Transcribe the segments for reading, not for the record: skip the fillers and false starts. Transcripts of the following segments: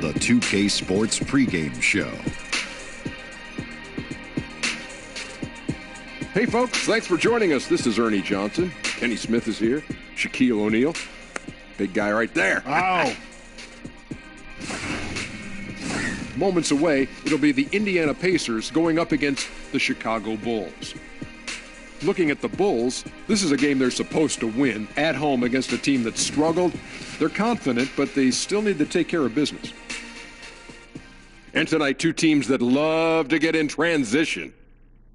the 2K Sports pregame show. Hey folks, thanks for joining us. This is Ernie Johnson. Kenny Smith is here. Shaquille O'Neal. Big guy right there. Ow! Moments away, it'll be the Indiana Pacers going up against the Chicago Bulls. Looking at the Bulls, this is a game they're supposed to win at home against a team that struggled. They're confident, but they still need to take care of business. And tonight, two teams that love to get in transition.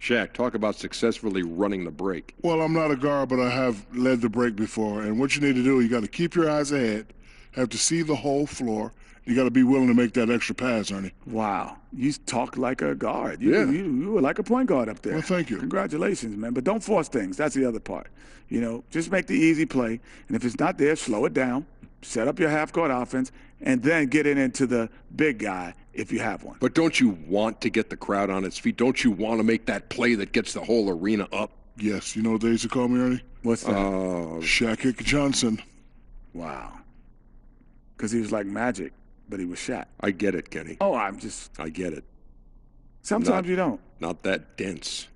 Shaq, talk about successfully running the break. Well, I'm not a guard, but I have led the break before. And what you need to do, you got to keep your eyes ahead, have to see the whole floor. You got to be willing to make that extra pass, Ernie. Wow. You talk like a guard. You were like a point guard up there. Well, thank you. Congratulations, man. But don't force things. That's the other part. You know, just make the easy play. And if it's not there, slow it down. Set up your half-court offense, and then get it into the big guy if you have one. But don't you want to get the crowd on its feet? Don't you want to make that play that gets the whole arena up? Yes. You know what they used to call me, Ernie? What's that? Shaquille Johnson. Wow. Because he was like Magic, but he was Shaq. I get it, Kenny. Oh, I get it. Sometimes you don't. Not that dense.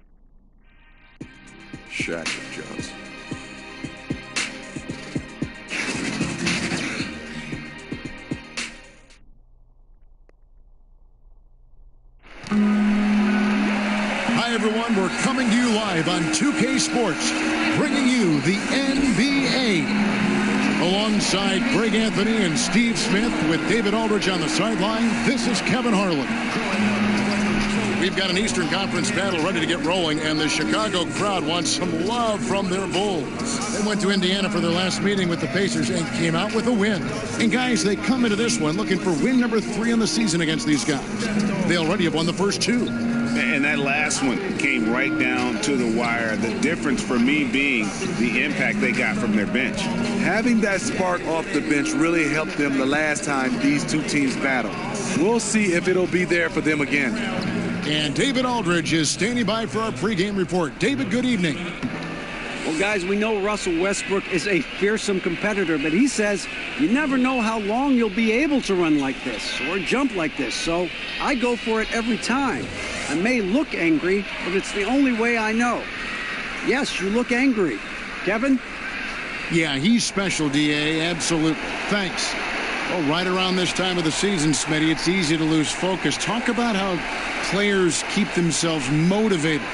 Shaq Johnson. Hi, everyone. We're coming to you live on 2K Sports, bringing you the NBA. Alongside Greg Anthony and Steve Smith with David Aldridge on the sideline, this is Kevin Harlan. We've got an Eastern Conference battle ready to get rolling, and the Chicago crowd wants some love from their Bulls. They went to Indiana for their last meeting with the Pacers and came out with a win. And guys, they come into this one looking for win number 3 in the season against these guys. They already have won the first 2. And that last one came right down to the wire. The difference for me being the impact they got from their bench. Having that spark off the bench really helped them the last time these two teams battled. We'll see if it'll be there for them again. And David Aldridge is standing by for our pregame report. David, good evening. Well, guys, we know Russell Westbrook is a fearsome competitor, but he says you never know how long you'll be able to run like this or jump like this. So I go for it every time. I may look angry, but it's the only way I know. Yes, you look angry. Kevin? Yeah, he's special, D.A. Absolutely. Thanks. Well, right around this time of the season, Smitty, it's easy to lose focus. Talk about how players keep themselves motivated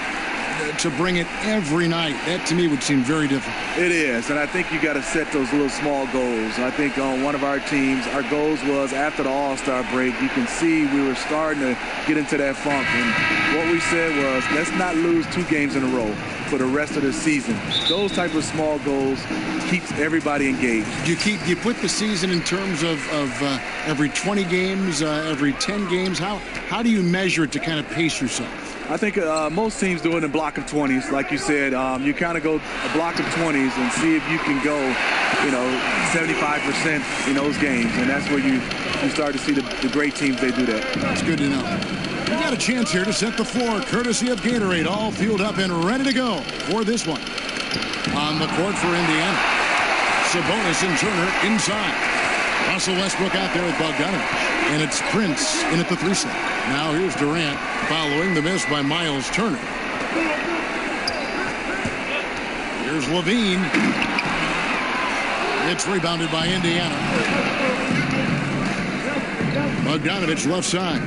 to bring it every night. That, to me, would seem very different. It is, and I think you got to set those little small goals. I think on one of our teams, our goals was after the All-Star break, you can see we were starting to get into that funk. And what we said was, let's not lose 2 games in a row for the rest of the season. Those type of small goals keeps everybody engaged. You put the season in terms of every 20 games, every 10 games. How do you measure it to kind of pace yourself? I think most teams do it in a block of 20s. Like you said, you kind of go a block of 20s and see if you can go, 75% in those games. And that's where you start to see the great teams, they do that. That's good to know. We got a chance here to set the floor, courtesy of Gatorade, all fueled up and ready to go for this one. On the court for Indiana, Sabonis and Turner inside. Russell Westbrook out there with Bogdanovich. And it's Prince in at the 3 slot. Now here's Durant following the miss by Miles Turner. Here's Levine. It's rebounded by Indiana. Bogdanovich left side.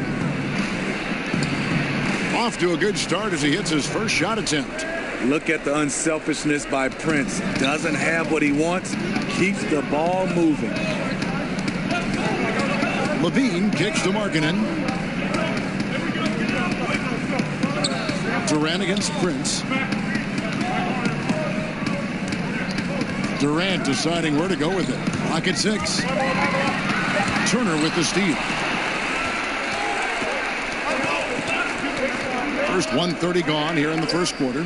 Off to a good start as he hits his first shot attempt. Look at the unselfishness by Prince. Doesn't have what he wants, keeps the ball moving. Levine kicks to Markkanen. Durant against Prince. Durant deciding where to go with it. Clock at 6. Turner with the steal. First 1:30 gone here in the first quarter.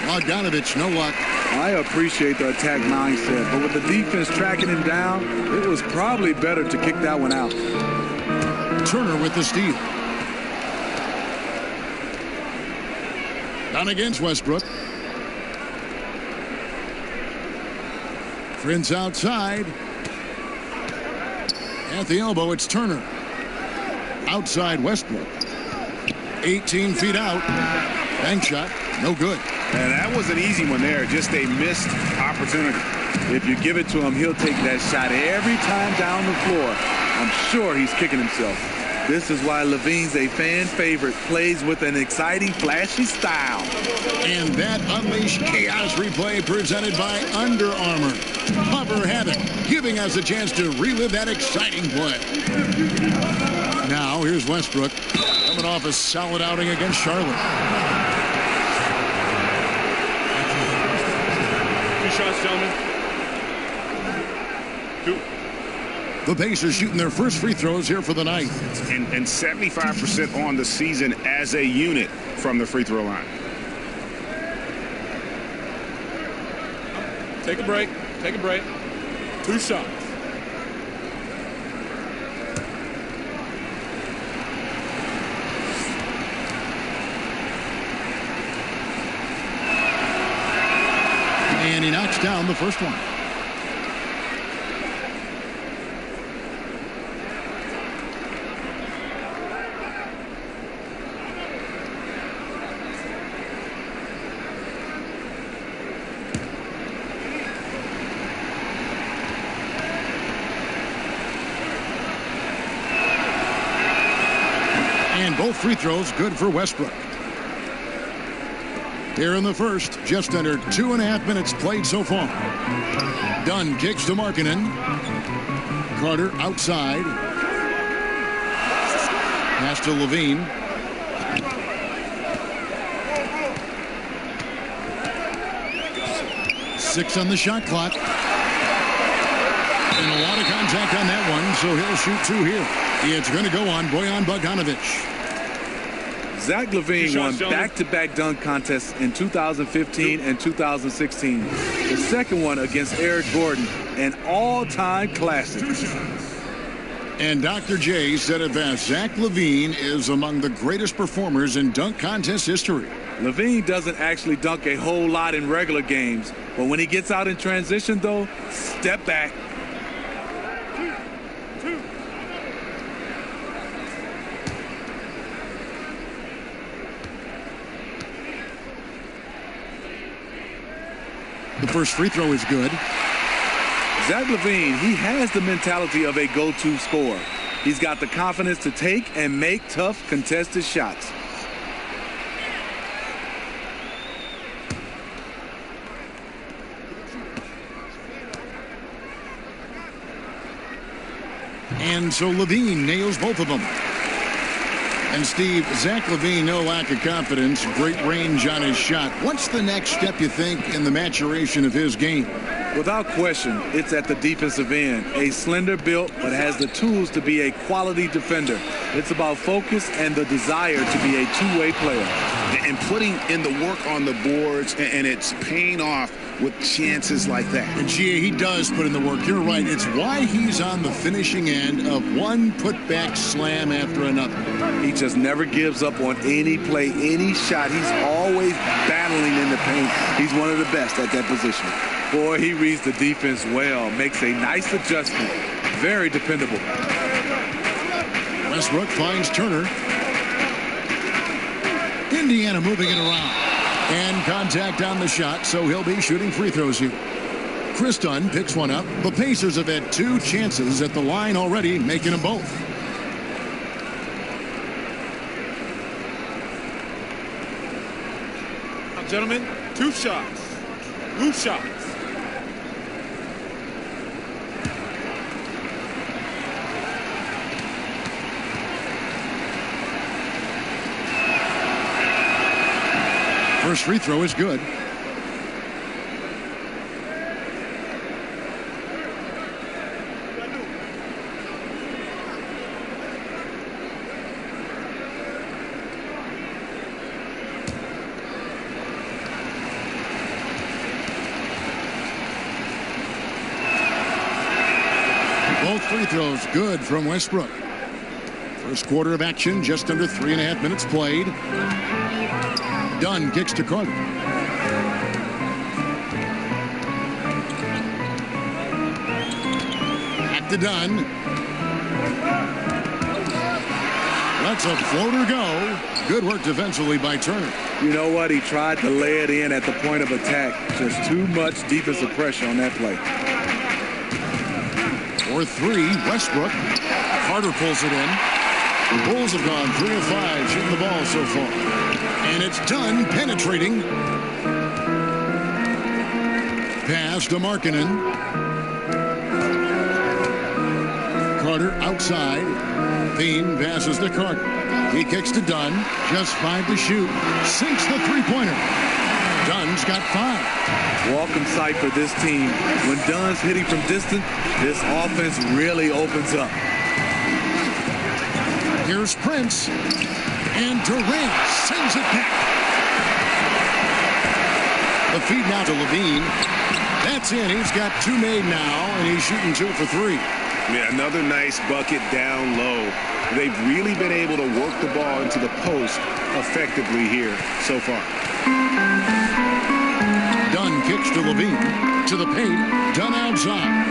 Bogdanovich, no luck. I appreciate the attack mindset, but with the defense tracking him down, it was probably better to kick that one out. Turner with the steal. Down against Westbrook. Prince outside. At the elbow, it's Turner. Outside Westbrook. 18 feet out. Bank shot, no good. And that was an easy one there, just a missed opportunity. If you give it to him, he'll take that shot every time down the floor. I'm sure he's kicking himself. This is why LaVine's a fan favorite, plays with an exciting, flashy style. And that Unleashed Chaos replay presented by Under Armour. Hover Havoc, giving us a chance to relive that exciting play. Now, here's Westbrook, coming off a solid outing against Charlotte. 2 shots, gentlemen. 2. The Pacers shooting their first free throws here for the night. And 75% on the season as a unit from the free throw line. Take a break. Take a break. 2 shots. And he knocks down the first one. And both free throws good for Westbrook. Here in the first, just under 2.5 minutes played so far. Dunn kicks to Markkanen. Carter outside. Pass to LaVine. Six on the shot clock. And a lot of contact on that one, so he'll shoot 2 here. It's going to go on Bojan Bogdanovic. Zach LaVine won back-to-back dunk contests in 2015 and 2016. The second one against Eric Gordon, an all-time classic. And Dr. J said it best. Zach LaVine is among the greatest performers in dunk contest history. LaVine doesn't actually dunk a whole lot in regular games, but when he gets out in transition, though, step back. The first free throw is good. Zach LaVine, he has the mentality of a go-to scorer. He's got the confidence to take and make tough contested shots. And so LaVine nails both of them. And Steve, Zach LaVine, no lack of confidence, great range on his shot. What's the next step, you think, in the maturation of his game? Without question, it's at the defensive end. A slender built, but has the tools to be a quality defender. It's about focus and the desire to be a two-way player. And putting in the work on the boards, and it's paying off with chances like that. And Gia, he does put in the work. You're right. It's why he's on the finishing end of one putback slam after another. He just never gives up on any play, any shot. He's always battling in the paint. He's one of the best at that position. Boy, he reads the defense well, makes a nice adjustment. Very dependable. Westbrook finds Turner. Indiana moving it around. And contact on the shot, so he'll be shooting free throws here. Chris Dunn picks one up. The Pacers have had 2 chances at the line already, making them both. Now, gentlemen, 2 shots. Loose shots. First free throw is good. Both free throws good from Westbrook. First quarter of action, just under 3.5 minutes played. Dunn kicks to Carter. Back to Dunn. lets a floater go. Good work defensively by Turner. You know what? He tried to lay it in at the point of attack. Just too much defensive pressure on that play. For three, Westbrook. Carter pulls it in. The Bulls have gone 3 of 5 shooting the ball so far. And it's done penetrating. Pass to Markkanen. Carter outside. Thien passes to Carter. He kicks to Dunn. Just 5 to shoot. Sinks the three-pointer. Dunn's got 5. Welcome sight for this team. When Dunn's hitting from distance, this offense really opens up. Here's Prince. And Durant sends it back. The feed now to Levine. That's in. He's got 2 made now, and he's shooting 2 for 3. Yeah, another nice bucket down low. They've really been able to work the ball into the post effectively here so far. Dunn kicks to Levine. To the paint. Dunn outside.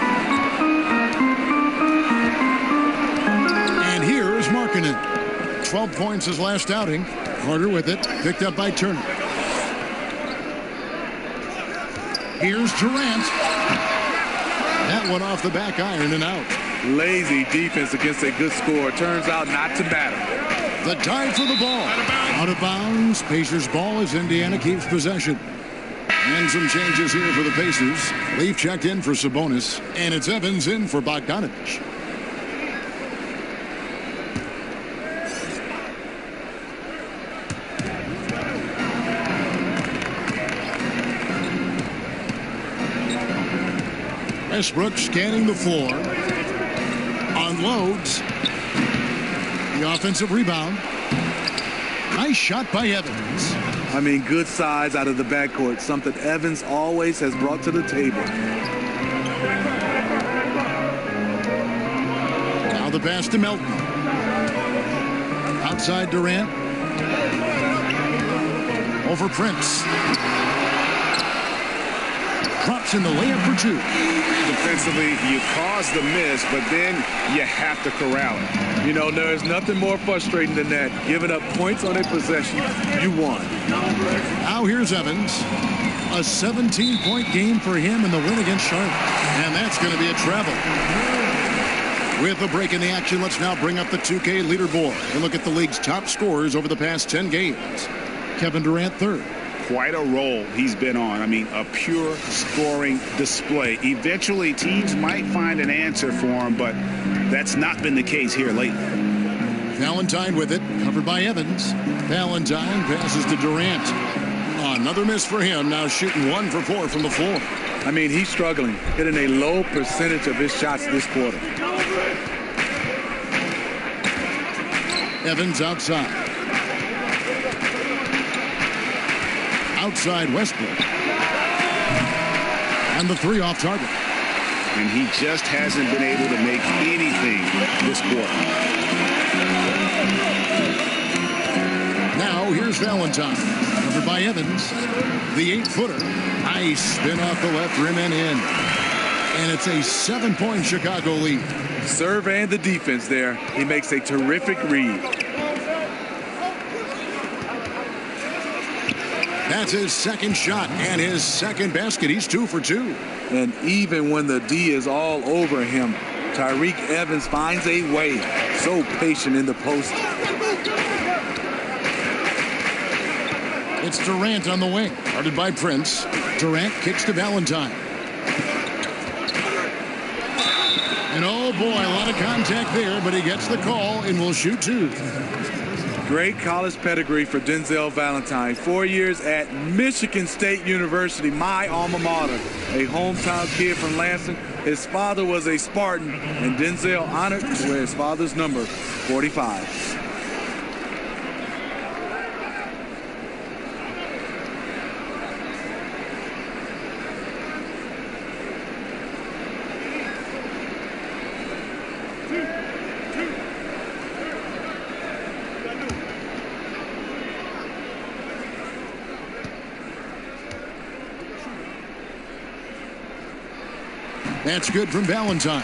And here's Markkanen. 12 points his last outing. Carter with it. Picked up by Turner. Here's Durant. That one off the back iron and out. Lazy defense against a good score. Turns out not to matter. The dive for the ball. Out of bounds. Pacers ball as Indiana keeps possession. And some changes here for the Pacers. Leaf checked in for Sabonis. And it's Evans in for Bogdanovich. Westbrook scanning the floor. Unloads. The offensive rebound. Nice shot by Evans. I mean, good size out of the backcourt. Something Evans always has brought to the table. Now the pass to Melton. Outside Durant. Over Prince. Drops in the layup for 2. Defensively, you cause the miss, but then you have to corral it. You know, there's nothing more frustrating than that. Giving up points on a possession, you won. Now here's Evans. A 17-point game for him in the win against Charlotte. And that's going to be a travel. With a break in the action, let's now bring up the 2K leaderboard and look at the league's top scorers over the past 10 games. Kevin Durant third. Quite a role he's been on. I mean, a pure scoring display. Eventually, teams might find an answer for him, but that's not been the case here lately. Valentine with it, covered by Evans. Valentine passes to Durant. Another miss for him, now shooting 1 for 4 from the floor. I mean, he's struggling, hitting a low percentage of his shots this quarter. Evans outside. Outside Westbrook. And the 3 off target. And he just hasn't been able to make anything this quarter. Now here's Valentine. Covered by Evans. The 8-footer. Nice spin off the left rim and in. And it's a 7-point Chicago lead. Serve and the defense there. He makes a terrific read. That's his second shot and his second basket. He's 2 for 2. And even when the D is all over him, Tyreke Evans finds a way. So patient in the post. It's Durant on the wing. Guarded by Prince. Durant kicks to Valentine. And oh boy, a lot of contact there, but he gets the call and will shoot 2. Great college pedigree for Denzel Valentine. 4 years at Michigan State University, my alma mater. A hometown kid from Lansing. His father was a Spartan, and Denzel honored to wear his father's number, 45. That's good from Valentine.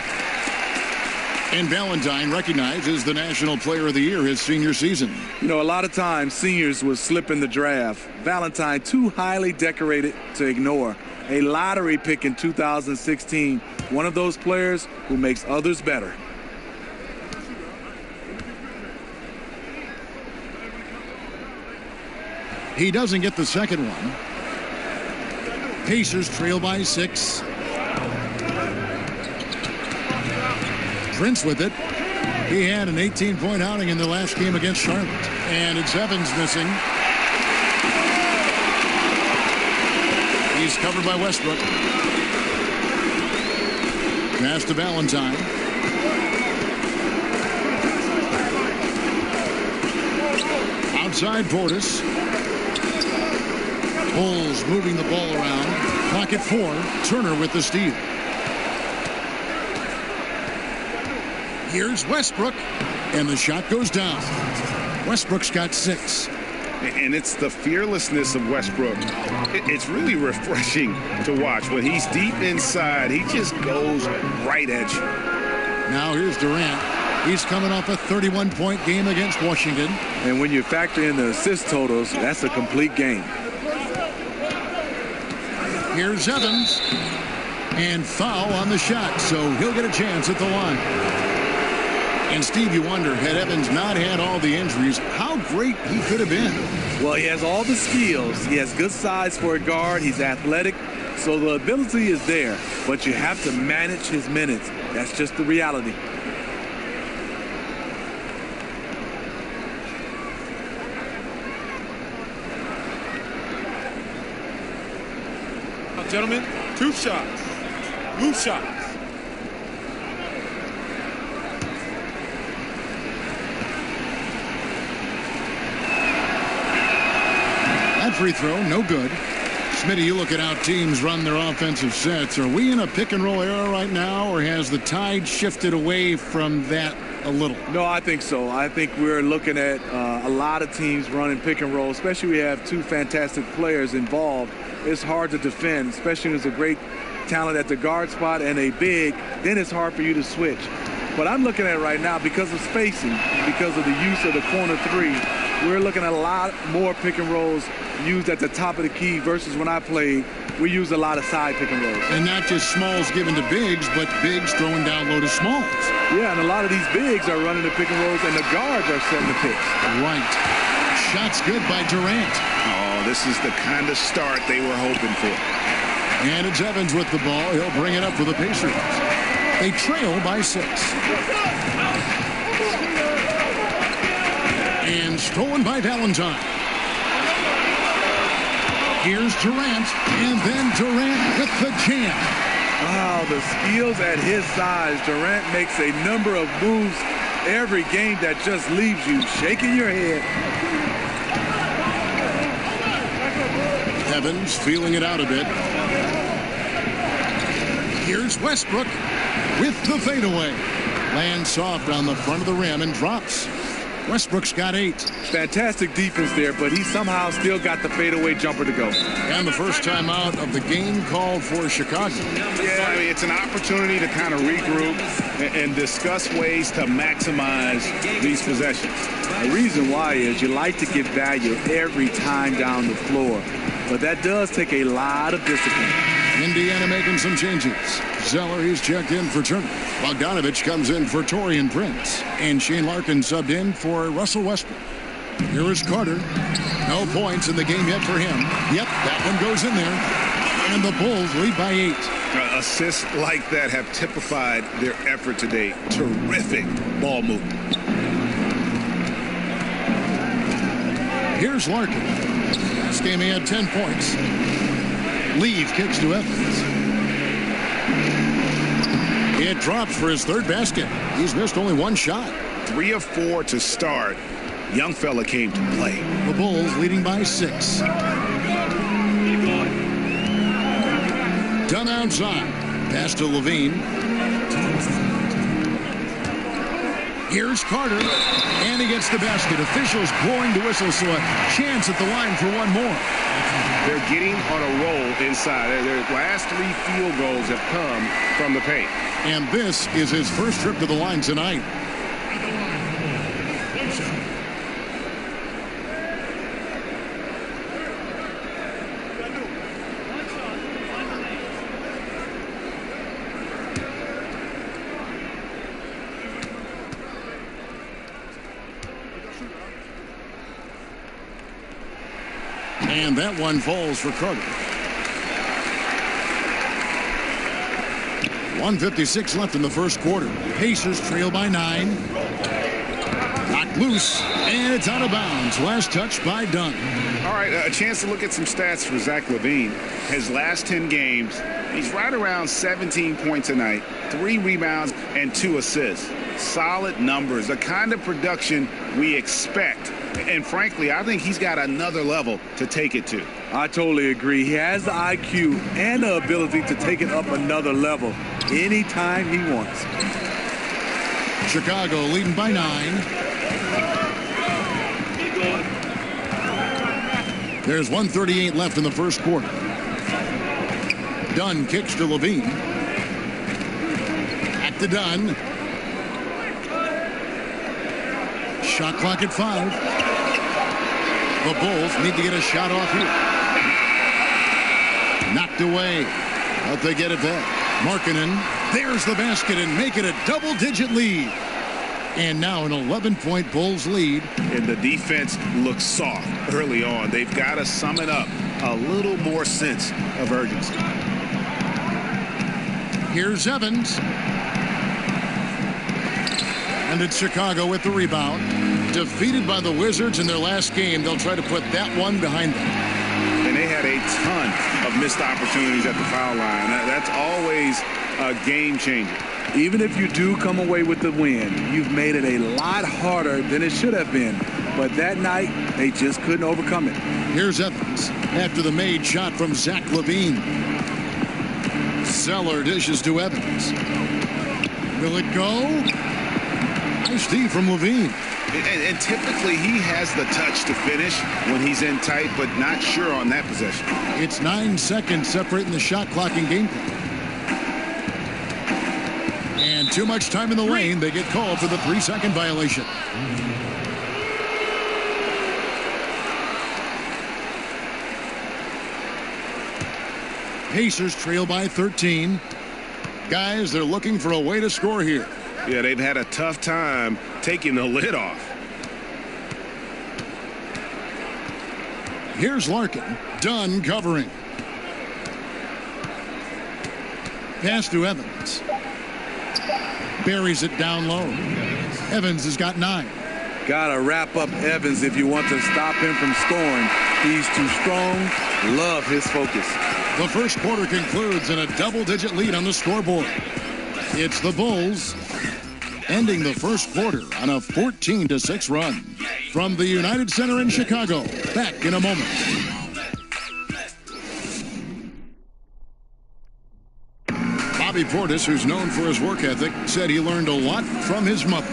And Valentine recognized as the National Player of the Year his senior season. You know, a lot of times seniors will slip in the draft. Valentine, too highly decorated to ignore. A lottery pick in 2016. One of those players who makes others better. He doesn't get the second one. Pacers trail by 6. Prince with it. He had an 18-point outing in the last game against Charlotte. And it's Evans missing. He's covered by Westbrook. Pass to Valentine. Outside Portis. Bulls moving the ball around. Clock at 4. Turner with the steal. Here's Westbrook, and the shot goes down. Westbrook's got 6. And it's the fearlessness of Westbrook. It's really refreshing to watch. When he's deep inside, he just goes right at you. Now here's Durant. He's coming off a 31-point game against Washington. And when you factor in the assist totals, that's a complete game. Here's Evans. And foul on the shot, so he'll get a chance at the line. And, Steve, you wonder, had Evans not had all the injuries, how great he could have been. Well, he has all the skills. He has good size for a guard. He's athletic. So the ability is there. But you have to manage his minutes. That's just the reality. Now, gentlemen, 2 shots. Loose shots. Free throw, no good. Smitty, you look at how teams run their offensive sets. Are we in a pick-and-roll era right now, or has the tide shifted away from that a little? No, I think so. I think we're looking at a lot of teams running pick-and-roll, especially we have 2 fantastic players involved. It's hard to defend, especially when there's a great talent at the guard spot and a big. Then it's hard for you to switch. But I'm looking at it right now because of spacing, because of the use of the corner 3. We're looking at a lot more pick and rolls used at the top of the key versus when I played, we used a lot of side pick and rolls. And not just smalls given to bigs, but bigs throwing down low to smalls. Yeah, and a lot of these bigs are running the pick and rolls, and the guards are setting the picks. Right. Shot's good by Durant. Oh, this is the kind of start they were hoping for. And it's Evans with the ball. He'll bring it up for the Pacers. They trail by 6. And stolen by Valentine. Here's Durant, and then Durant with the jam. Wow, the skills at his size. Durant makes a number of moves every game that just leaves you shaking your head. Evans feeling it out a bit. Here's Westbrook with the fadeaway. Lands soft on the front of the rim and drops. Westbrook's got 8. Fantastic defense there, but he somehow still got the fadeaway jumper to go. And the first time out of the game called for Chicago. Yeah, I mean, it's an opportunity to kind of regroup and discuss ways to maximize these possessions. The reason why is you like to get value every time down the floor, but that does take a lot of discipline. Indiana making some changes. Zeller, he's checked in for Turner. Bogdanovich comes in for Taurean Prince. And Shane Larkin subbed in for Russell Westbrook. Here is Carter. No points in the game yet for him. Yep, that one goes in there. And the Bulls lead by 8. Assists like that have typified their effort today. Terrific ball movement. Here's Larkin. Last game he had 10 points. Leave kicks to Evans. It drops for his 3rd basket. He's missed only 1 shot. 3 of 4 to start. Young fella came to play. The Bulls leading by 6. Done outside. Pass to Levine. Here's Carter, and he gets the basket. Officials blowing the whistle, so a chance at the line for one more. They're getting on a roll inside. Their last 3 field goals have come from the paint. And this is his first trip to the line tonight. And that one falls for Carter. 1:56 left in the first quarter. Pacers trail by 9. Knocked loose, and it's out of bounds. Last touch by Dunn. All right, a chance to look at some stats for Zach LaVine. His last 10 games, he's right around 17 points a night, 3 rebounds, and 2 assists. Solid numbers, the kind of production we expect. And frankly, I think he's got another level to take it to. I totally agree. He has the IQ and the ability to take it up another level anytime he wants. Chicago leading by 9. There's 1:38 left in the first quarter. Dunn kicks to LaVine. Back to Dunn. Shot clock at 5. The Bulls need to get a shot off here. Knocked away. But they get it back. Markkanen. There's the basket and make it a double-digit lead. And now an 11-point Bulls lead. And the defense looks soft early on. They've got to sum it up. A little more sense of urgency. Here's Evans. And it's Chicago with the rebound. Defeated by the Wizards in their last game, they'll try to put that one behind them. And they had a ton of missed opportunities at the foul line. That's always a game changer. Even if you do come away with the win, you've made it a lot harder than it should have been. But that night, they just couldn't overcome it. Here's Evans after the made shot from Zach LaVine. Zeller dishes to Evans. Will it go? Nice D from LaVine. And typically he has the touch to finish when he's in tight, but not sure on that possession. It's 9 seconds separating the shot clock and game clock. And too much time in the lane. They get called for the 3-second violation. Pacers trail by 13. Guys, they're looking for a way to score here. Yeah, they've had a tough time taking the lid off. Here's Larkin. Dunn covering. Pass to Evans. Buries it down low. Evans has got 9. Gotta wrap up Evans if you want to stop him from scoring. He's too strong. Love his focus. The first quarter concludes in a double-digit lead on the scoreboard. It's the Bulls ending the first quarter on a 14-6 run. From the United Center in Chicago, back in a moment. Bobby Portis, who's known for his work ethic, said he learned a lot from his mother.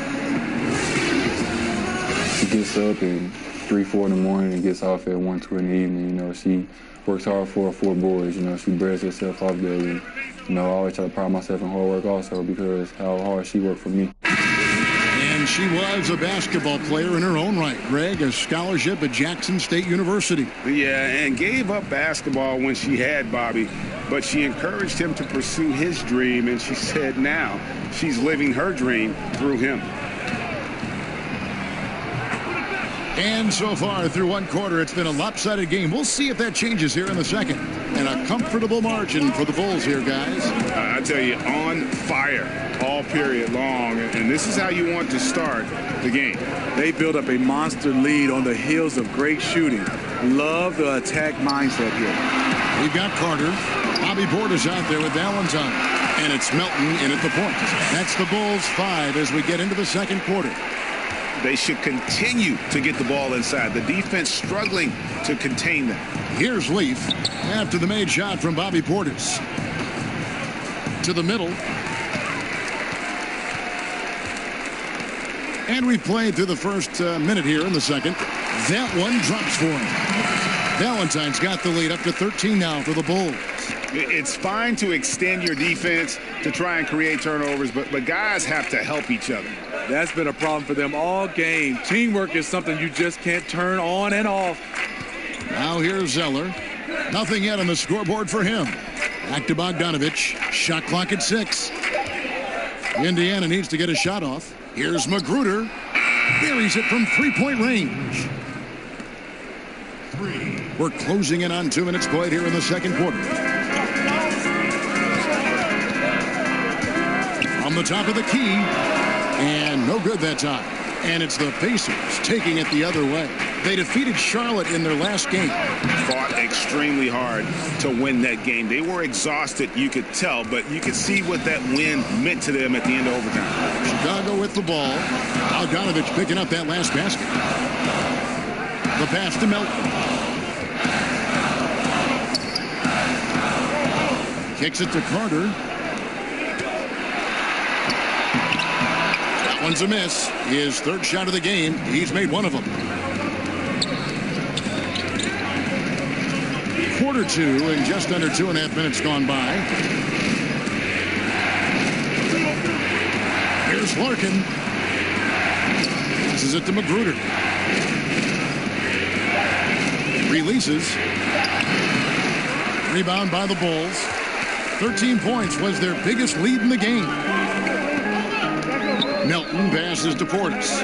She gets up at 3, 4 in the morning and gets off at 1, 2 in the evening. You know, she works hard for her 4 boys. You know, she bears herself off daily. You know, I always try to pride myself in hard work also because how hard she worked for me. And she was a basketball player in her own right. Greg, a scholarship at Jackson State University. Yeah, and gave up basketball when she had Bobby, but she encouraged him to pursue his dream, and she said now she's living her dream through him. And so far through one quarter, it's been a lopsided game. We'll see if that changes here in the second. And a comfortable margin for the Bulls here, guys. I tell you, on fire all period long. And this is how you want to start the game. They built up a monster lead on the heels of great shooting. Love the attack mindset here. We've got Carter. Bobby Portis out there with Valentine. And it's Melton in at the point. That's the Bulls 5 as we get into the second quarter. They should continue to get the ball inside. The defense struggling to contain them. Here's Leaf after the made shot from Bobby Portis. To the middle. And we've played through the first minute here in the second. That one drops for him. Valentine's got the lead up to 13 now for the Bulls. It's fine to extend your defense to try and create turnovers, but guys have to help each other. That's been a problem for them all game. Teamwork is something you just can't turn on and off. Now here's Zeller. Nothing yet on the scoreboard for him. Back to Bogdanovich. Shot clock at 6. Indiana needs to get a shot off. Here's Magruder. Buries it from three-point range. We're closing in on 2 minutes played here in the second quarter. From the top of the key. And no good that time. And it's the Pacers taking it the other way. They defeated Charlotte in their last game. Fought extremely hard to win that game. They were exhausted, you could tell, but you could see what that win meant to them at the end of overtime. Chicago with the ball. Bogdanovich picking up that last basket. The pass to Melton. Kicks it to Carter. That one's a miss. His third shot of the game. He's made one of them. Quarter 2 and just under 2.5 minutes gone by. Here's Larkin. Passes it to Magruder. Releases. Rebound by the Bulls. 13 points was their biggest lead in the game. Melton passes to Portis.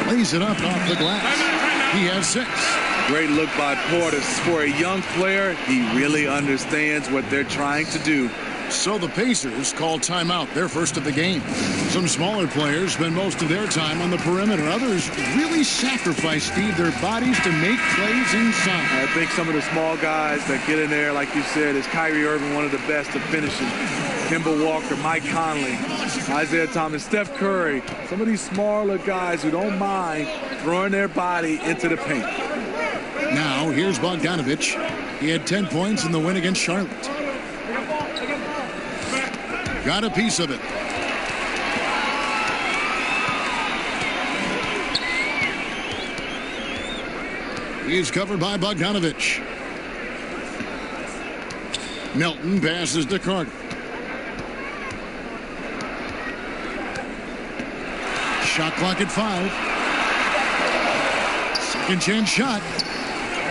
Lays it up off the glass. He has 6. Great look by Portis. For a young player, he really understands what they're trying to do. So the Pacers call timeout, their first of the game. Some smaller players spend most of their time on the perimeter. Others really sacrifice, Steve, their bodies to make plays inside. I think some of the small guys that get in there, like you said, is Kyrie Irving, one of the best at finishing. Kemba Walker, Mike Conley, Isaiah Thomas, Steph Curry. Some of these smaller guys who don't mind throwing their body into the paint. Now, here's Bogdanovich. He had 10 points in the win against Charlotte. Got a piece of it. He's covered by Bogdanovich. Melton passes to Carter. Shot clock at 5. Second chance shot.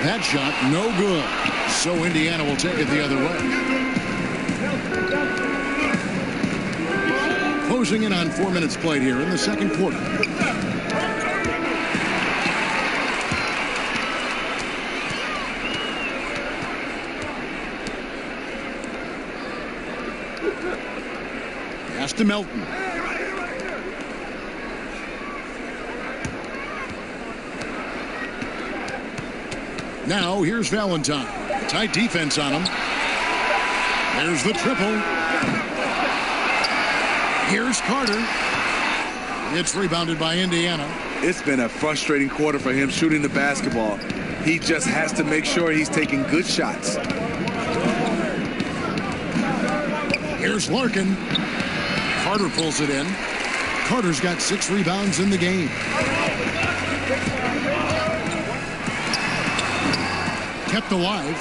That shot no good. So Indiana will take it the other way. Closing in on 4 minutes played here in the second quarter. Pass to Melton. Now here's Valentine. Tight defense on him. There's the triple. Here's Carter. It's rebounded by Indiana. It's been a frustrating quarter for him shooting the basketball. He just has to make sure he's taking good shots. Here's Larkin. Carter pulls it in. Carter's got 6 rebounds in the game. Kept alive.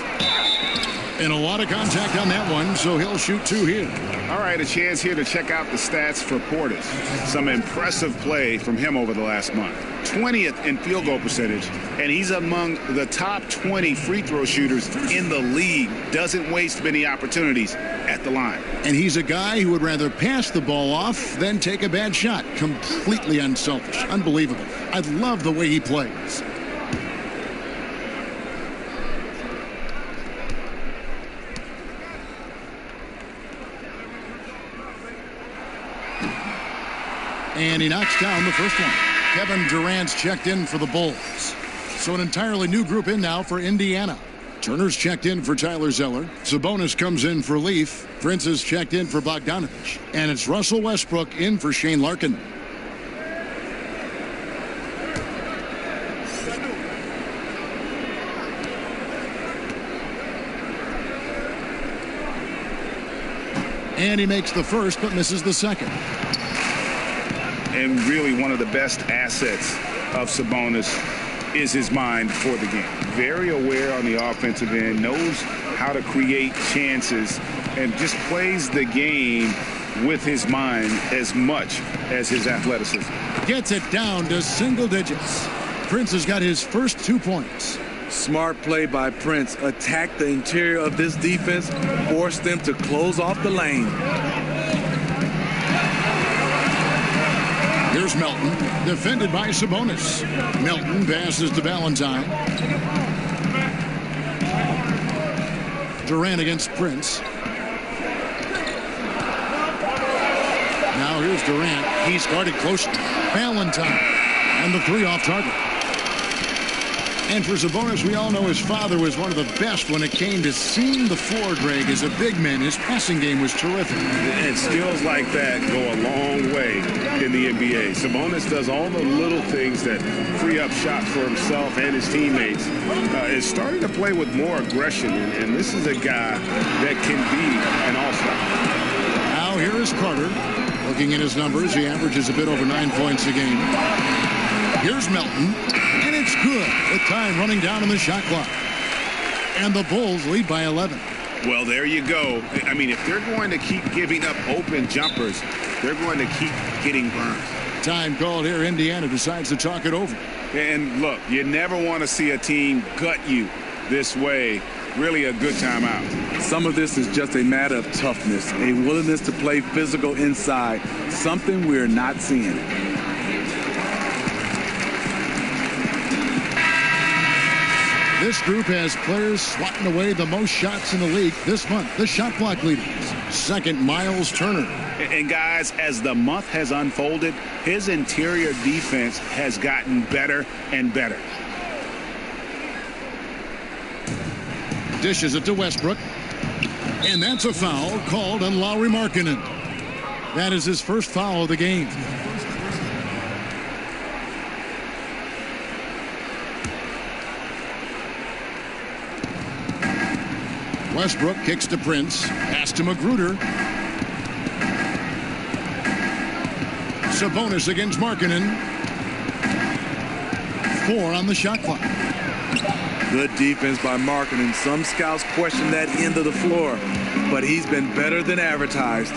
And a lot of contact on that one, so he'll shoot 2 here. All right, a chance here to check out the stats for Portis. Some impressive play from him over the last month. 20th in field goal percentage, and he's among the top 20 free throw shooters in the league. Doesn't waste many opportunities at the line. And he's a guy who would rather pass the ball off than take a bad shot. Completely unselfish. Unbelievable. I love the way he plays. And he knocks down the first one. Kevin Durant's checked in for the Bulls. So an entirely new group in now for Indiana. Turner's checked in for Tyler Zeller. Sabonis comes in for Leaf. Prince is checked in for Bogdanovich. And it's Russell Westbrook in for Shane Larkin. And he makes the first but misses the second. And really one of the best assets of Sabonis is his mind for the game. Very aware on the offensive end, knows how to create chances, and just plays the game with his mind as much as his athleticism. Gets it down to single digits. Prince has got his first 2 points. Smart play by Prince. Attack the interior of this defense, force them to close off the lane. Here's Melton, defended by Sabonis. Melton passes to Valentine. Durant against Prince. Now here's Durant. He's guarded closely. Valentine. And the 3 off target. And for Sabonis, we all know his father was one of the best when it came to seeing the floor, Greg. As a big man, his passing game was terrific. And skills like that go a long way in the NBA. Sabonis does all the little things that free up shots for himself and his teammates. Is starting to play with more aggression, and this is a guy that can be an all-star. Now here is Carter. Looking at his numbers, he averages a bit over 9 points a game. Here's Melton. And it's good with time running down on the shot clock. And the Bulls lead by 11. Well, there you go. I mean, if they're going to keep giving up open jumpers, they're going to keep getting burned. Time called here. Indiana decides to talk it over. And look, you never want to see a team gut you this way. Really a good timeout. Some of this is just a matter of toughness, a willingness to play physical inside, something we're not seeing. This group has players swatting away the most shots in the league this month. The shot clock leaders. Second, Miles Turner. And guys, as the month has unfolded, his interior defense has gotten better and better. Dishes it to Westbrook. And that's a foul called on Lauri Markkanen. That is his first foul of the game. Westbrook kicks to Prince. Pass to Magruder. Sabonis against Markkanen. 4 on the shot clock. Good defense by Markkanen. Some scouts question that end of the floor, but he's been better than advertised.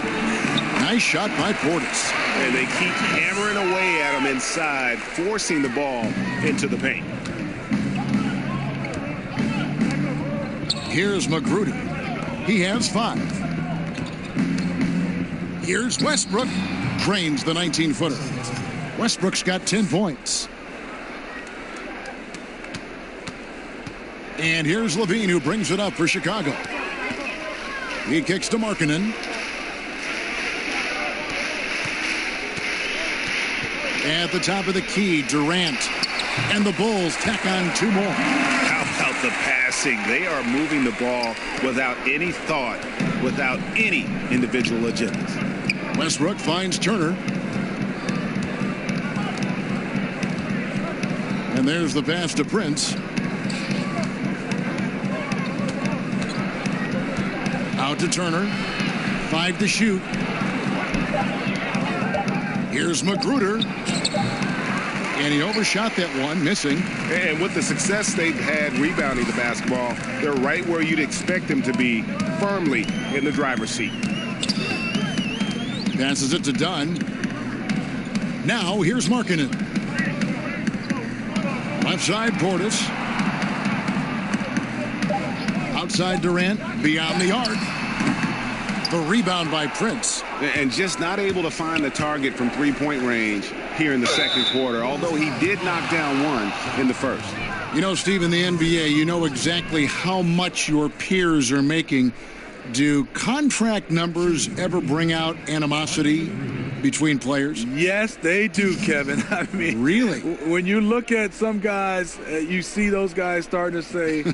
Nice shot by Portis. And they keep hammering away at him inside, forcing the ball into the paint. Here's Magruder. He has 5. Here's Westbrook. Drains the 19-footer. Westbrook's got 10 points. And here's Levine, who brings it up for Chicago. He kicks to Markkanen. At the top of the key, Durant. And the Bulls tack on 2 more. How about the passing? They are moving the ball without any thought, without any individual agendas. Westbrook finds Turner. And there's the pass to Prince. Out to Turner. 5 to shoot. Here's Magruder. And he overshot that one, missing. And with the success they've had rebounding the basketball, they're right where you'd expect them to be, firmly in the driver's seat. Passes it to Dunn. Now here's Markkanen. Left side, Portis. Outside Durant, beyond the arc. The rebound by Prince. And just not able to find the target from three-point range here in the second quarter, although he did knock down one in the first. You know, Steve, in the NBA, you know exactly how much your peers are making. Do contract numbers ever bring out animosity between players? Yes, they do, Kevin. I mean, really? When you look at some guys, you see those guys starting to say,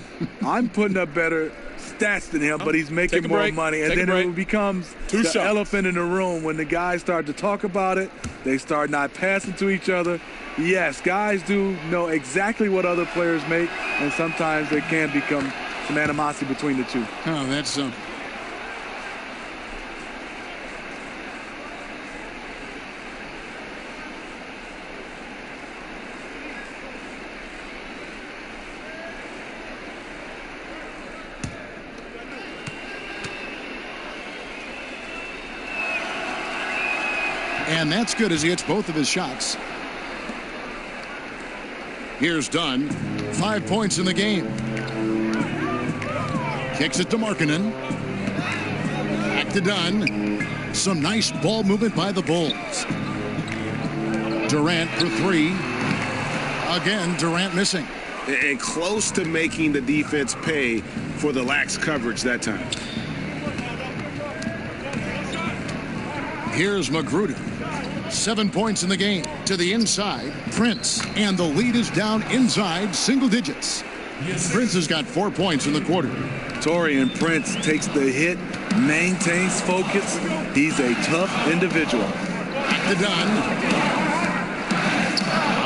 I'm putting up better stats than him, but he's making more money. And then it becomes the elephant in the room. When the guys start to talk about it, they start not passing to each other. Yes, guys do know exactly what other players make, and sometimes there can become some animosity between the two. Oh, that's And that's good as he hits both of his shots. Here's Dunn. 5 points in the game. Kicks it to Markkanen. Back to Dunn. Some nice ball movement by the Bulls. Durant for 3. Again, Durant missing. And close to making the defense pay for the lax coverage that time. Here's Magruder. 7 points in the game. To the inside, Prince. And the lead is down inside single digits. Prince has got 4 points in the quarter. Taurean Prince takes the hit, maintains focus. He's a tough individual. Back to Dunn.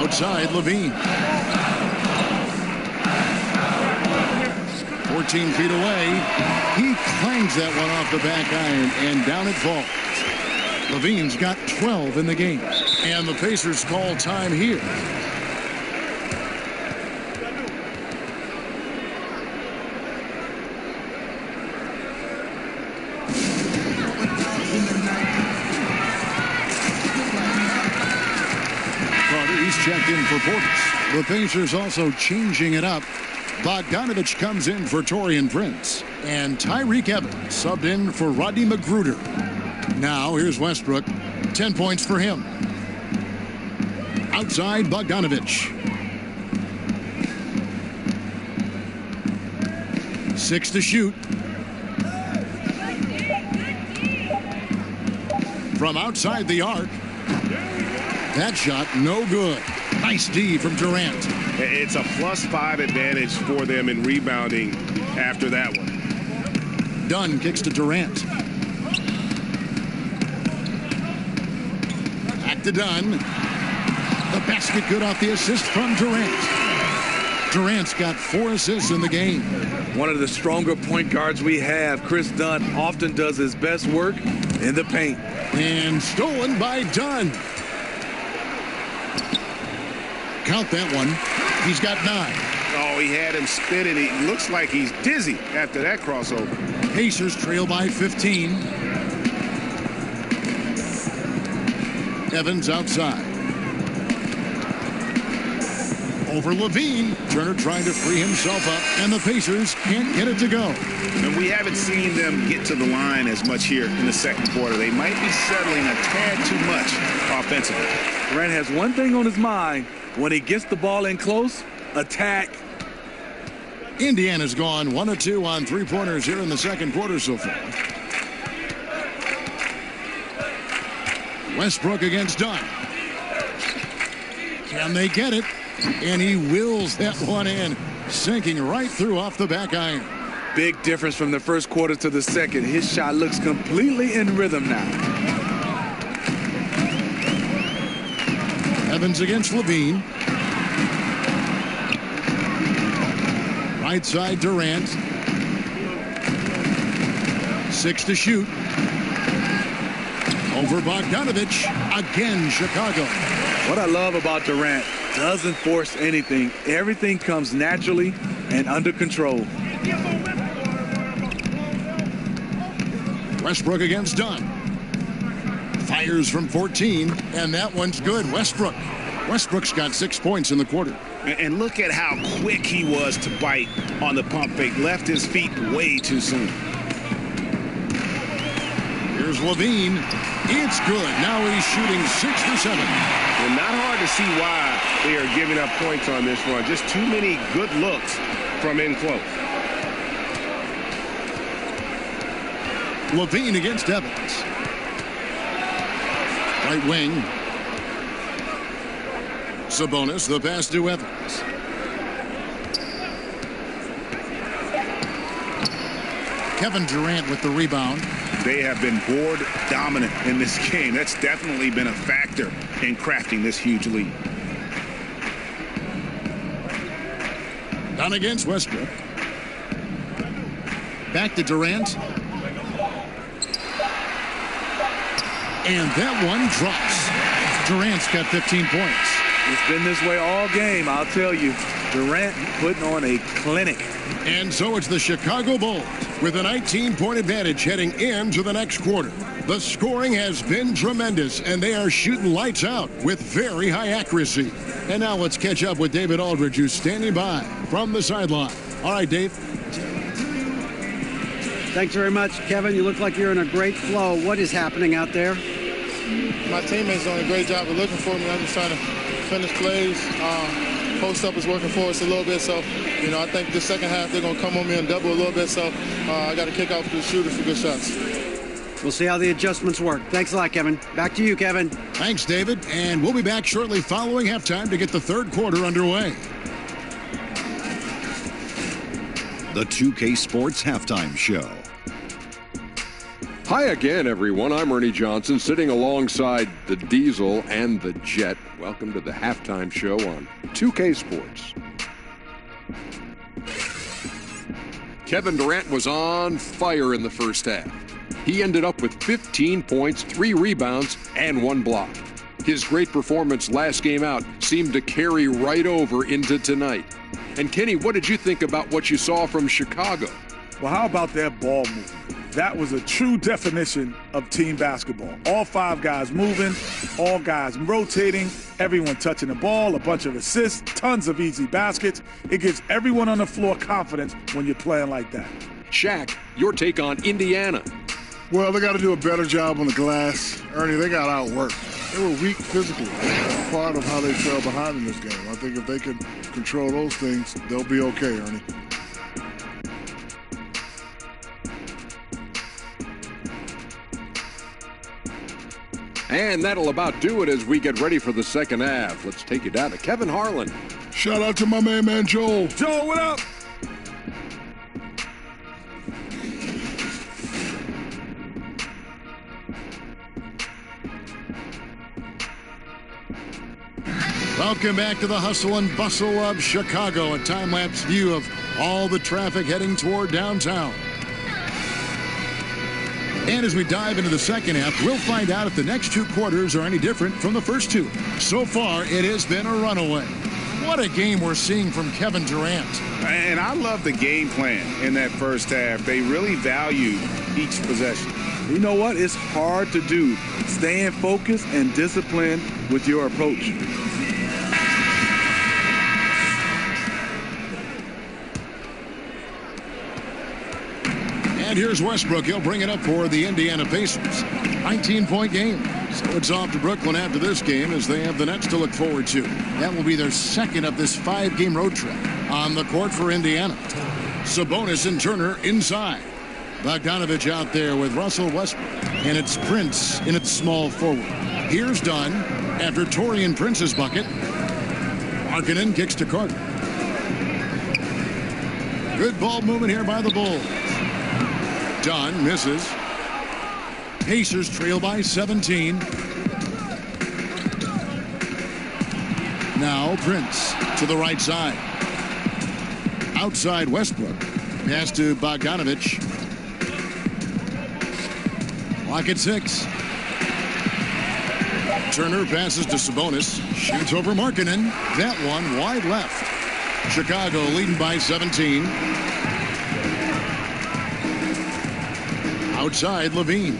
Outside, Levine. 14 feet away. He clangs that one off the back iron, and down it falls. Levine's got 12 in the game. And the Pacers call time here. Carter, he's checked in for Portis. The Pacers also changing it up. Bogdanovich comes in for Taurean Prince. And Tyreke Evans subbed in for Rodney Magruder. Now, here's Westbrook. 10 points for him. Outside, Bogdanovich. 6 to shoot. From outside the arc. That shot, no good. Nice D from Durant. It's a +5 advantage for them in rebounding after that one. Dunn kicks to Durant. Back to Dunn. The basket good off the assist from Durant. Durant's got 4 assists in the game. One of the stronger point guards we have, Chris Dunn, often does his best work in the paint. And stolen by Dunn. Count that one. He's got 9. Oh, he had him spinning. He looks like he's dizzy after that crossover. Pacers trail by 15. Evans outside. Over Levine. Turner trying to free himself up, and the Pacers can't get it to go. And we haven't seen them get to the line as much here in the second quarter. They might be settling a tad too much offensively. Durant has one thing on his mind. When he gets the ball in close, attack. Indiana's gone 1 of 2 on 3-pointers here in the second quarter so far. Westbrook against Dunn. Can they get it? And he wills that one in, sinking right through off the back iron. Big difference from the first quarter to the second. His shot looks completely in rhythm now. Evans against Levine. Right side Durant. 6 to shoot. Over Bogdanovich. Again, Chicago. What I love about Durant, doesn't force anything. Everything comes naturally and under control. Westbrook against Dunn. Fires from 14, and that one's good. Westbrook's got 6 points in the quarter. And look at how quick he was to bite on the pump fake. Left his feet way too soon. Here's Levine. It's good. Now he's shooting 6 for 7. And not hard to see why they are giving up points on this run. Just too many good looks from in close. Levine against Evans. Right wing. Sabonis, the pass to Evans. Kevin Durant with the rebound. They have been board dominant in this game. That's definitely been a factor in crafting this huge lead. Down against Westbrook. Back to Durant. And that one drops. Durant's got 15 points. It's been this way all game, I'll tell you. Durant putting on a clinic. And so it's the Chicago Bulls with a 19-point advantage heading into the next quarter. The scoring has been tremendous, and they are shooting lights out with very high accuracy. And now let's catch up with David Aldridge, who's standing by from the sideline. All right, Dave. Thanks very much, Kevin. You look like you're in a great flow. What is happening out there? My teammates doing a great job of looking for me. I'm just trying to finish plays. Post up is working for us a little bit, so I think the second half they're going to come on me and double a little bit, so I got to kick off the shooters for good shots. We'll see how the adjustments work. Thanks a lot, Kevin. Back to you, Kevin. Thanks, David, and we'll be back shortly following halftime to get the third quarter underway. The 2K Sports Halftime Show. Hi again, everyone. I'm Ernie Johnson, sitting alongside the Diesel and the Jet. Welcome to the halftime show on 2K Sports. Kevin Durant was on fire in the first half. He ended up with 15 points, 3 rebounds, and 1 block. His great performance last game out seemed to carry right over into tonight. And Kenny, what did you think about what you saw from Chicago? Well, how about their ball movement? That was a true definition of team basketball. All 5 guys moving, all guys rotating, everyone touching the ball, a bunch of assists, tons of easy baskets. It gives everyone on the floor confidence when you're playing like that. Shaq, your take on Indiana. Well, they got to do a better job on the glass. Ernie, they got outworked. They were weak physically. That's part of how they fell behind in this game. I think if they can control those things, they'll be okay, Ernie. And that'll about do it as we get ready for the second half. Let's take you down to Kevin Harlan. Shout out to my man Joel. Joel, what up? Welcome back to the hustle and bustle of Chicago, a time-lapse view of all the traffic heading toward downtown. And as we dive into the second half, we'll find out if the next 2 quarters are any different from the first 2. So far, it has been a runaway. What a game we're seeing from Kevin Durant. And I love the game plan in that first half. They really valued each possession. You know what? It's hard to do. Staying focused and disciplined with your approach. And here's Westbrook. He'll bring it up for the Indiana Pacers. 19-point game. So it's off to Brooklyn after this game as they have the Nets to look forward to. That will be their second of this 5-game road trip on the court for Indiana. Sabonis and Turner inside. Bogdanovich out there with Russell Westbrook. And it's Prince in its small forward. Here's Dunn after Taurean Prince's bucket. Markkanen kicks to Carter. Good ball movement here by the Bulls. Dunn misses. Pacers trail by 17. Now Prince to the right side. Outside Westbrook. Pass to Bogdanovich. Clock at 6. Turner passes to Sabonis. Shoots over Markkanen. That one wide left. Chicago leading by 17. Outside Levine.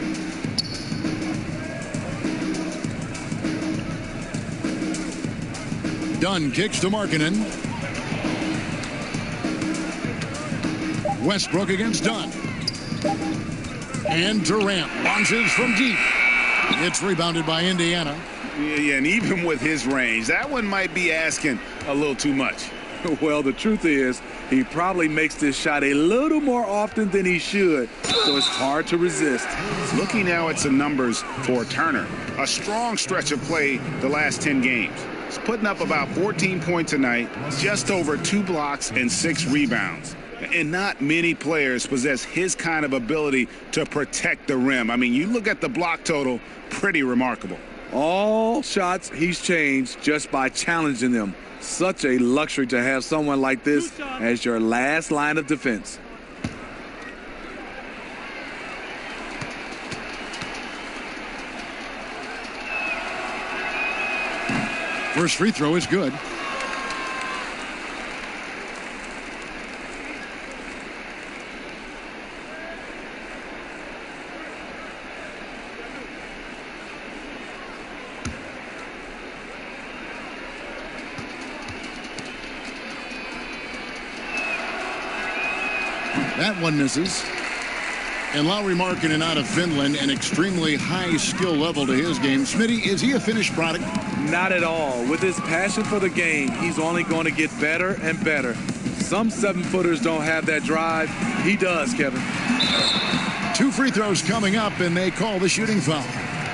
Dunn kicks to Markkanen. Westbrook against Dunn. And Durant launches from deep. It's rebounded by Indiana. Yeah, and even with his range, that one might be asking a little too much. Well, the truth is, he probably makes this shot a little more often than he should, so it's hard to resist. Looking now at some numbers for Turner. A strong stretch of play the last 10 games. He's putting up about 14 points a night, just over 2 blocks and 6 rebounds. And not many players possess his kind of ability to protect the rim. I mean, you look at the block total, pretty remarkable. All shots he's changed just by challenging them. Such a luxury to have someone like this as your last line of defense. First free throw is good. That one misses. And Lauri Markkanen out of Finland, an extremely high skill level to his game. Smitty, is he a finished product? Not at all. With his passion for the game, he's only going to get better and better. Some 7-footers don't have that drive. He does, Kevin. 2 free throws coming up, and they call the shooting foul.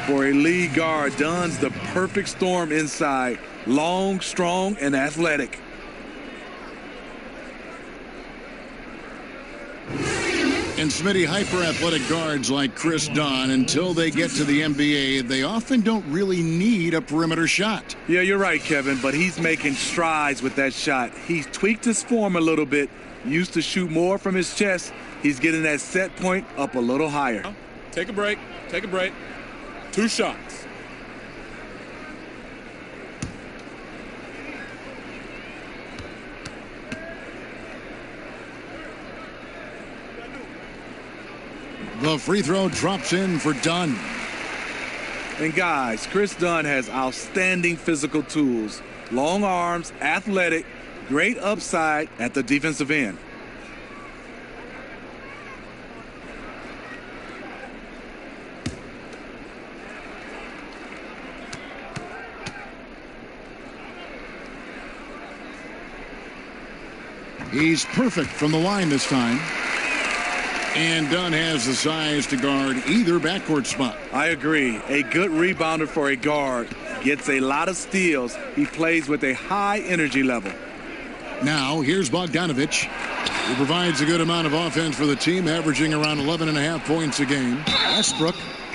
For a lead guard, Dunn's the perfect storm inside. Long, strong, and athletic. And Smitty, hyper-athletic guards like Chris Dunn, until they get to the NBA, they often don't really need a perimeter shot. Yeah, you're right, Kevin, but he's making strides with that shot. He's tweaked his form a little bit, used to shoot more from his chest. He's getting that set point up a little higher. Take a break. Take a break. 2 shots. The free throw drops in for Dunn. And guys, Chris Dunn has outstanding physical tools. Long arms, athletic, great upside at the defensive end. He's perfect from the line this time. And Dunn has the size to guard either backcourt spot. I agree. A good rebounder for a guard. Gets a lot of steals. He plays with a high energy level. Now, here's Bogdanovic, who provides a good amount of offense for the team, averaging around 11.5 points a game. Westbrook,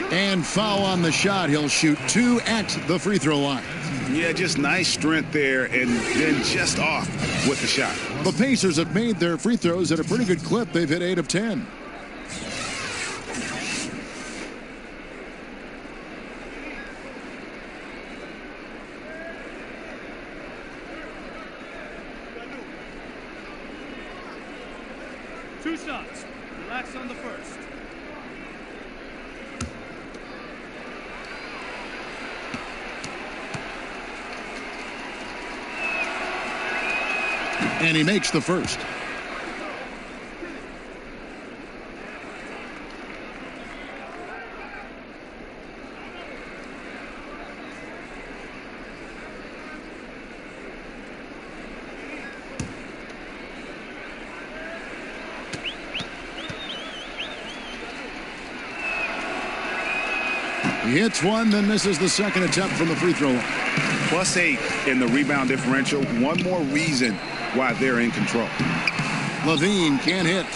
and foul on the shot. He'll shoot 2 at the free throw line. Yeah, just nice strength there, and then just off with the shot. The Pacers have made their free throws at a pretty good clip. They've hit 8 of 10. Two shots. Relax on the first. And he makes the first. He hits one, then misses the second attempt from the free throw line. +8 in the rebound differential. One more reason why they're in control. LaVine can't hit.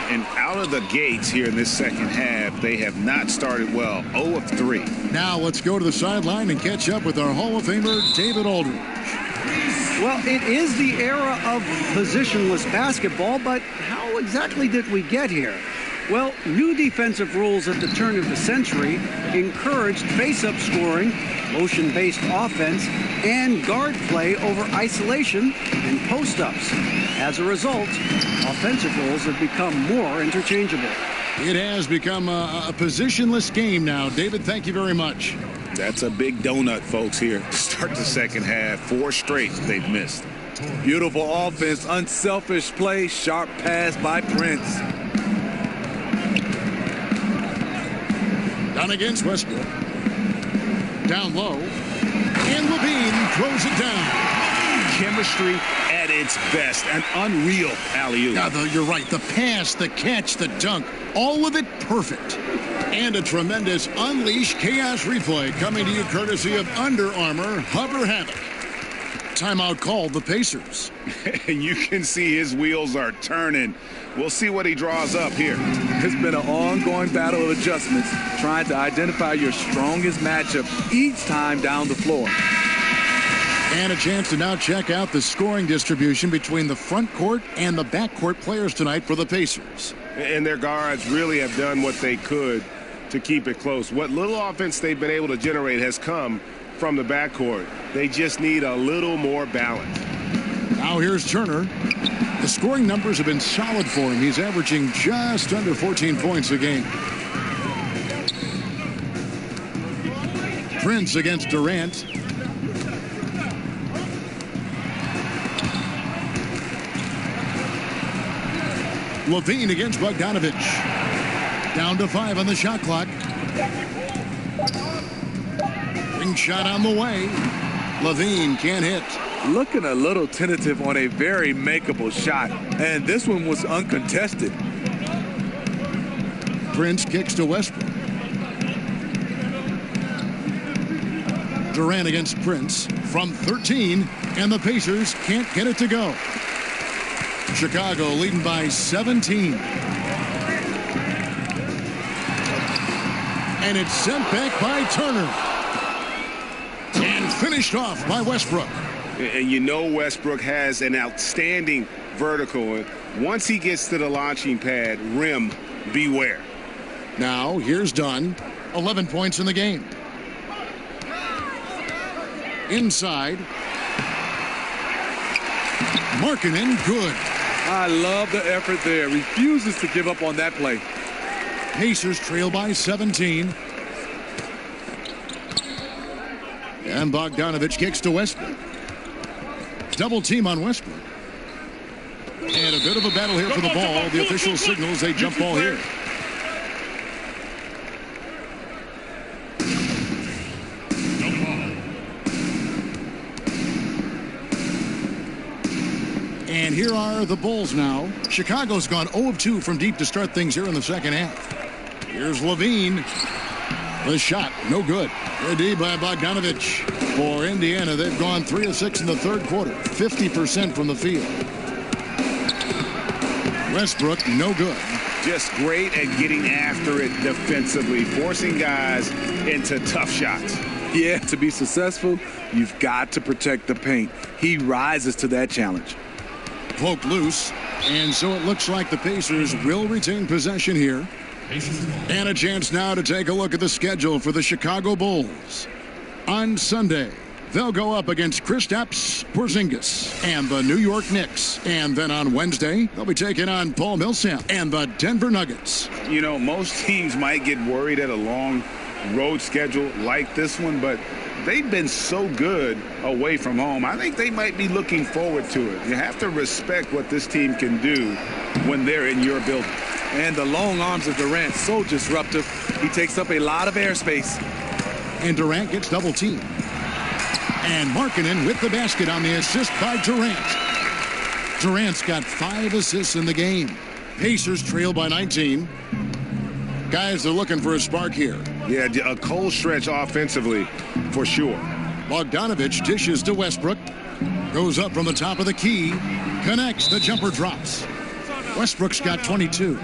And out of the gates here in this second half, they have not started well. 0 of 3. Now let's go to the sideline and catch up with our Hall of Famer, David Aldridge. Well, it is the era of positionless basketball, but how exactly did we get here? Well, new defensive rules at the turn of the century encouraged face-up scoring, motion-based offense, and guard play over isolation and post-ups. As a result, offensive roles have become more interchangeable. It has become a positionless game now. David, thank you very much. That's a big donut, folks, here. Start the second half. 4 straight they've missed. Beautiful offense, unselfish play, sharp pass by Prince. Down against Westbrook. Down low. And LaVine throws it down. Chemistry at its best. An unreal alley-oop. Now, you're right. The pass, the catch, the dunk, all of it perfect. And a tremendous Unleash Chaos replay coming to you courtesy of Under Armour Hover Havoc. Timeout called the Pacers. And you can see his wheels are turning. We'll see what he draws up here. It's been an ongoing battle of adjustments, trying to identify your strongest matchup each time down the floor. And a chance to now check out the scoring distribution between the front court and the backcourt players tonight for the Pacers. And their guards really have done what they could to keep it close. What little offense they've been able to generate has come from the backcourt. They just need a little more balance. Now here's Turner. The scoring numbers have been solid for him. He's averaging just under 14 points a game. Prince against Durant. Levine against Bogdanovich. Down to 5 on the shot clock. Ring shot on the way. Levine can't hit. Looking a little tentative on a very makeable shot. And this one was uncontested. Prince kicks to Westbrook. Durant against Prince from 13, and the Pacers can't get it to go. Chicago leading by 17. And it's sent back by Turner. And finished off by Westbrook. And you know Westbrook has an outstanding vertical. And once he gets to the launching pad, rim, beware. Now, here's Dunn. 11 points in the game. Inside. Markkanen, good. I love the effort there. Refuses to give up on that play. Pacers trail by 17. And Bogdanovich kicks to Westbrook. Double team on Westbrook. And a bit of a battle here for the ball. The official signals a jump ball here. And here are the Bulls now. Chicago's gone 0 of 2 from deep to start things here in the second half. Here's Levine. The shot, no good. Good D by Bogdanovich. For Indiana, they've gone 3 of 6 in the third quarter. 50% from the field. Westbrook, no good. Just great at getting after it defensively, forcing guys into tough shots. Yeah, to be successful, you've got to protect the paint. He rises to that challenge. Poke loose, and so it looks like the Pacers will retain possession here. And a chance now to take a look at the schedule for the Chicago Bulls. On Sunday, they'll go up against Kristaps Porzingis and the New York Knicks. And then on Wednesday, they'll be taking on Paul Millsap and the Denver Nuggets. You know, most teams might get worried at a long road schedule like this one, but they've been so good away from home. I think they might be looking forward to it. You have to respect what this team can do when they're in your building. And the long arms of Durant, so disruptive. He takes up a lot of airspace. And Durant gets double teamed. And Markkanen with the basket on the assist by Durant. Durant's got 5 assists in the game. Pacers trail by 19. Guys are looking for a spark here. Yeah, a cold stretch offensively for sure. Bogdanovich dishes to Westbrook. Goes up from the top of the key. Connects. The jumper drops. Westbrook's got 22.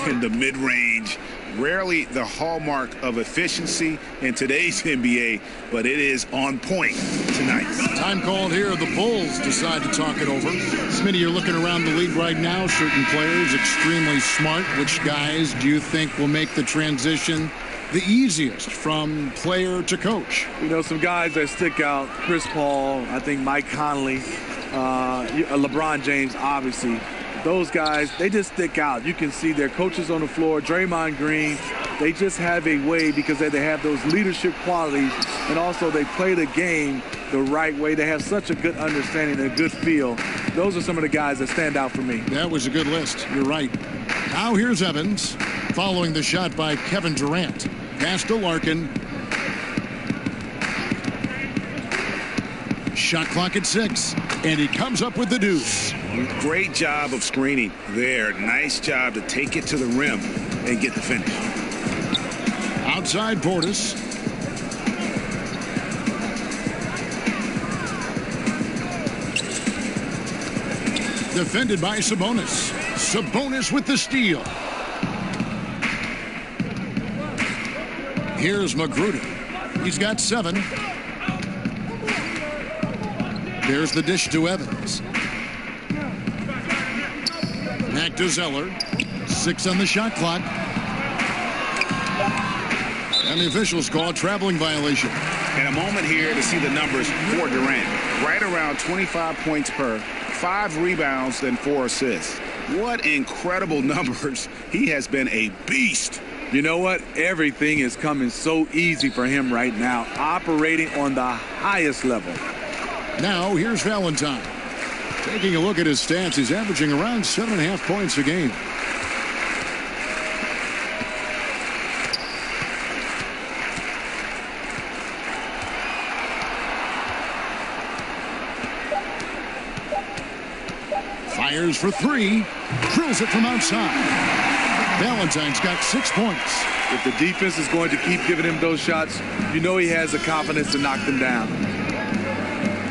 In the mid-range, rarely the hallmark of efficiency in today's NBA, but it is on point tonight. Time called here. The Bulls decide to talk it over. Smitty, you're looking around the league right now. Certain players extremely smart. Which guys do you think will make the transition the easiest from player to coach? You know, some guys that stick out. Chris Paul, I think Mike Conley, LeBron James, obviously. Those guys, they just stick out. You can see their coaches on the floor, Draymond Green. They just have a way because they have those leadership qualities, and also they play the game the right way. They have such a good understanding and a good feel. Those are some of the guys that stand out for me. That was a good list. You're right. Now here's Evans following the shot by Kevin Durant. Pass to Larkin. Shot clock at 6, and he comes up with the deuce. Great job of screening there. Nice job to take it to the rim and get the finish. Outside Portis. Defended by Sabonis. Sabonis with the steal. Here's Magruder. He's got 7. There's the dish to Evans. Back to Zeller. 6 on the shot clock. And the officials call a traveling violation. And a moment here to see the numbers for Durant. Right around 25 points per, 5 rebounds, and 4 assists. What incredible numbers. He has been a beast. You know what? Everything is coming so easy for him right now, operating on the highest level. Now, here's Valentine. Taking a look at his stats, he's averaging around 7.5 points a game. Fires for three. Drills it from outside. Valentine's got 6 points. If the defense is going to keep giving him those shots, you know he has the confidence to knock them down.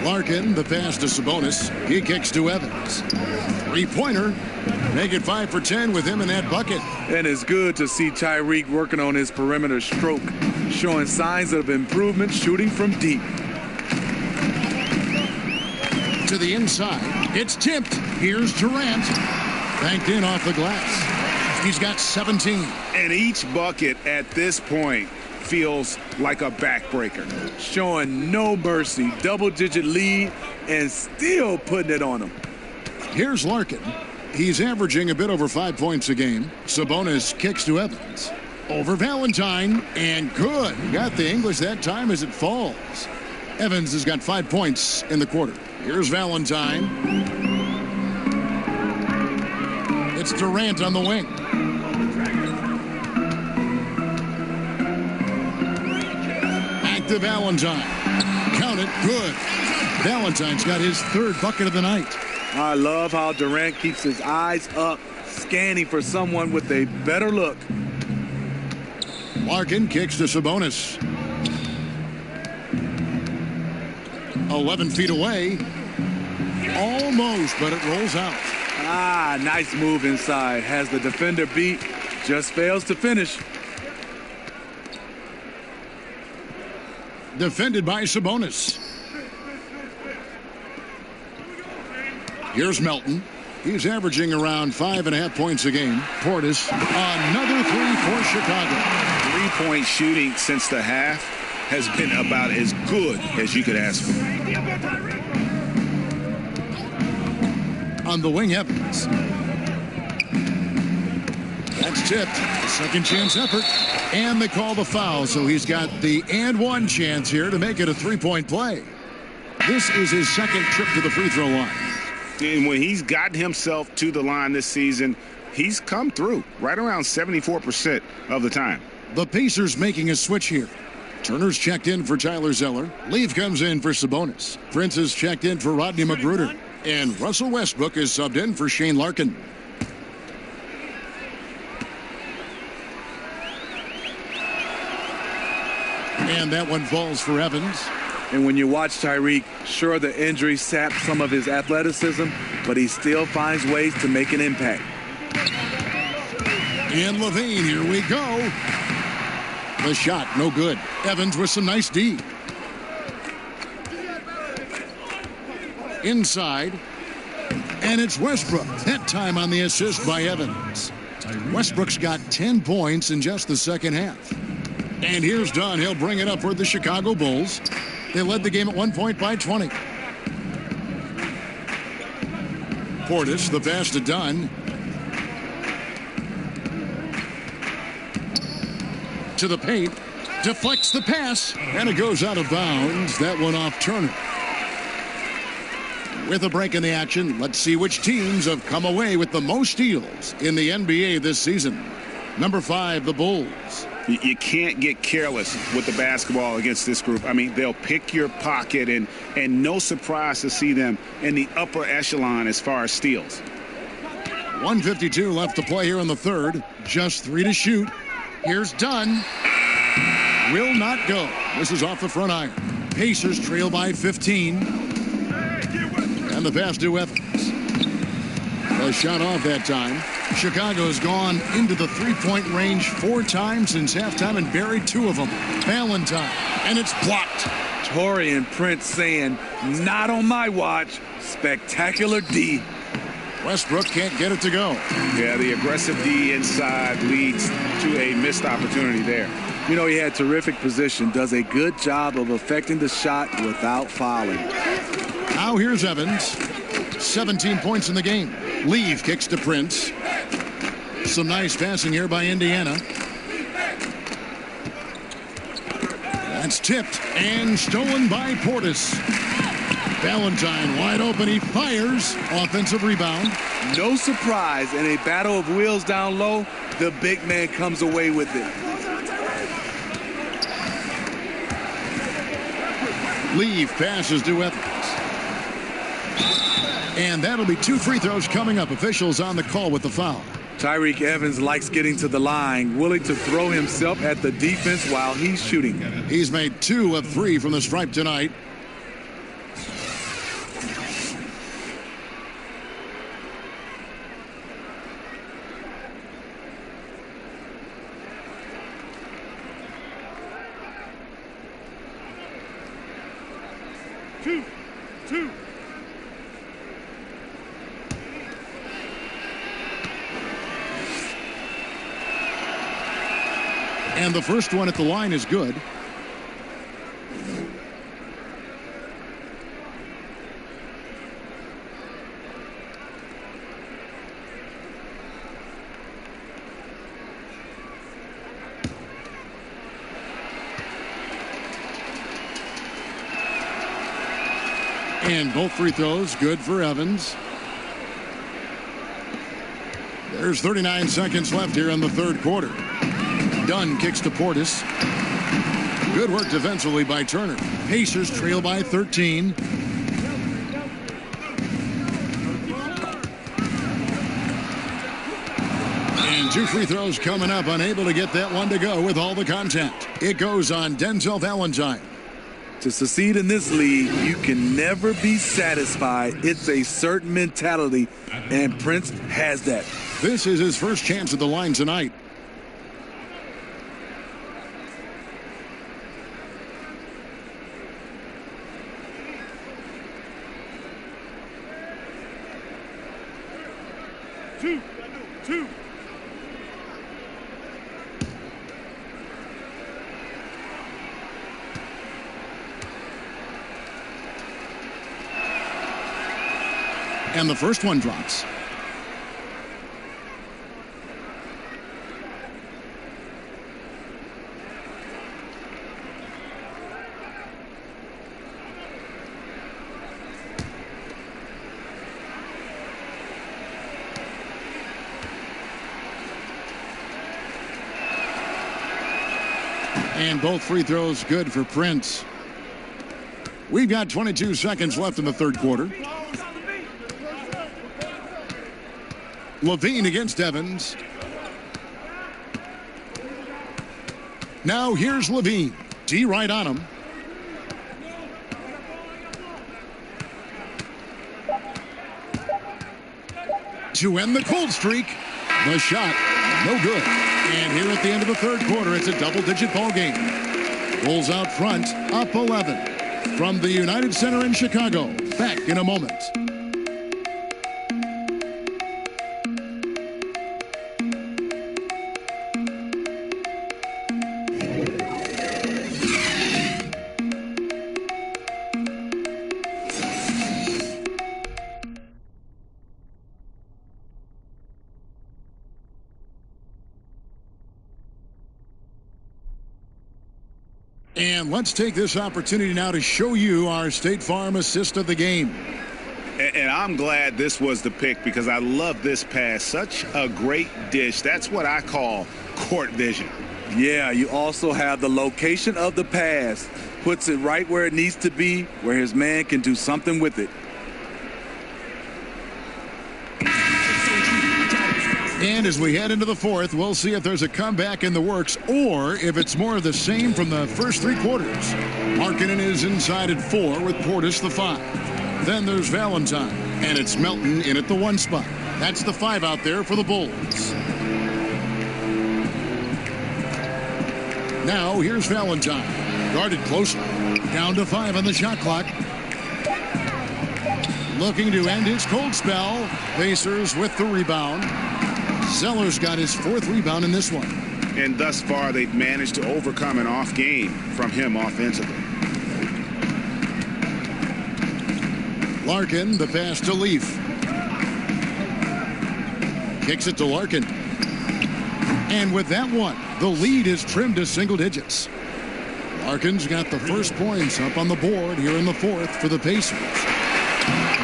Larkin, the pass to Sabonis. He kicks to Evans. Three-pointer. Make it 5 for 10 with him in that bucket. And it's good to see Tyreek working on his perimeter stroke, showing signs of improvement shooting from deep. To the inside. It's tipped. Here's Durant. Banked in off the glass. He's got 17. And each bucket at this point feels like a backbreaker. Showing no mercy. Double-digit lead and still putting it on him. Here's Larkin. He's averaging a bit over 5 points a game. Sabonis kicks to Evans. Over Valentine. And good. Got the English that time as it falls. Evans has got 5 points in the quarter. Here's Valentine. It's Durant on the wing. Back to Valentine. Count it. Good. Valentine's got his third bucket of the night. I love how Durant keeps his eyes up, scanning for someone with a better look. Larkin kicks to Sabonis. 11 feet away. Almost, but it rolls out. Nice move inside. Has the defender beat. Just fails to finish. Defended by Sabonis. Here's Melton. He's averaging around 5.5 points a game. Portis, another three for Chicago. 3-point shooting since the half has been about as good as you could ask for. On the wing, Evans. That's tipped. Second chance effort. And they call the foul, so he's got the and one chance here to make it a 3-point play. This is his second trip to the free throw line. And when he's gotten himself to the line this season, he's come through right around 74% of the time. The Pacers making a switch here. Turner's checked in for Tyler Zeller. Leaf comes in for Sabonis. Prince is checked in for Rodney McGruder. And Russell Westbrook is subbed in for Shane Larkin. And that one falls for Evans. And when you watch Tyreek, sure, the injury sapped some of his athleticism, but he still finds ways to make an impact. And LaVine, here we go. The shot, no good. Evans with some nice D. Inside. And it's Westbrook. That time on the assist by Evans. Westbrook's got 10 points in just the second half. And here's Dunn. He'll bring it up for the Chicago Bulls. They led the game at 1 point by 20. Portis, the pass to Dunn. To the paint. Deflects the pass. And it goes out of bounds. That one off Turner. With a break in the action, let's see which teams have come away with the most steals in the NBA this season. Number 5, the Bulls. You can't get careless with the basketball against this group. I mean, they'll pick your pocket, and no surprise to see them in the upper echelon as far as steals. 1:52 left to play here in the third. Just 3 to shoot. Here's Dunn. Will not go. This is off the front iron. Pacers trail by 15. And the pass to Evans. A shot off that time. Chicago's gone into the three-point range 4 times since halftime and buried 2 of them. Valentine, and it's blocked. Taurean Prince saying, not on my watch. Spectacular D. Westbrook can't get it to go. Yeah, the aggressive D inside leads to a missed opportunity there. You know, he had terrific position, does a good job of affecting the shot without fouling. Now here's Evans. 17 points in the game. Leave kicks to Prince. Some nice passing here by Indiana. That's tipped and stolen by Portis. Valentine wide open. He fires. Offensive rebound. No surprise, in a battle of wheels down low, the big man comes away with it. Leave passes to Evans. And that'll be 2 free throws coming up. Officials on the call with the foul. Tyreke Evans likes getting to the line, willing to throw himself at the defense while he's shooting. He's made 2 of 3 from the stripe tonight. Two. And the first one at the line is good. And both free throws good for Evans. There's 39 seconds left here in the third quarter. Dunn kicks to Portis. Good work defensively by Turner. Pacers trail by 13. And 2 free throws coming up. Unable to get that one to go with all the contact. It goes on Denzel Valentine. To succeed in this league, you can never be satisfied. It's a certain mentality, and Prince has that. This is his first chance at the line tonight. Two. And the first one drops. And both free throws good for Prince. We've got 22 seconds left in the third quarter. Levine against Evans. Now here's Levine. D right on him. To end the cold streak. The shot, no good. And here at the end of the third quarter, it's a double-digit ball game. Bulls out front, up 11. From the United Center in Chicago. Back in a moment. And let's take this opportunity now to show you our State Farm assist of the game. And I'm glad this was the pick because I love this pass. Such a great dish. That's what I call court vision. Yeah, you also have the location of the pass. Puts it right where it needs to be, where his man can do something with it. And as we head into the fourth, we'll see if there's a comeback in the works or if it's more of the same from the first 3 quarters. Markkanen is inside at 4 with Portis the 5. Then there's Valentine, and it's Melton in at the 1 spot. That's the 5 out there for the Bulls. Now here's Valentine. Guarded closely. Down to 5 on the shot clock. Looking to end his cold spell. Pacers with the rebound. Zeller's got his 4th rebound in this one. And thus far, they've managed to overcome an off game from him offensively. Larkin, the pass to Leaf. Kicks it to Larkin. And with that one, the lead is trimmed to single digits. Larkin's got the first points up on the board here in the 4th for the Pacers.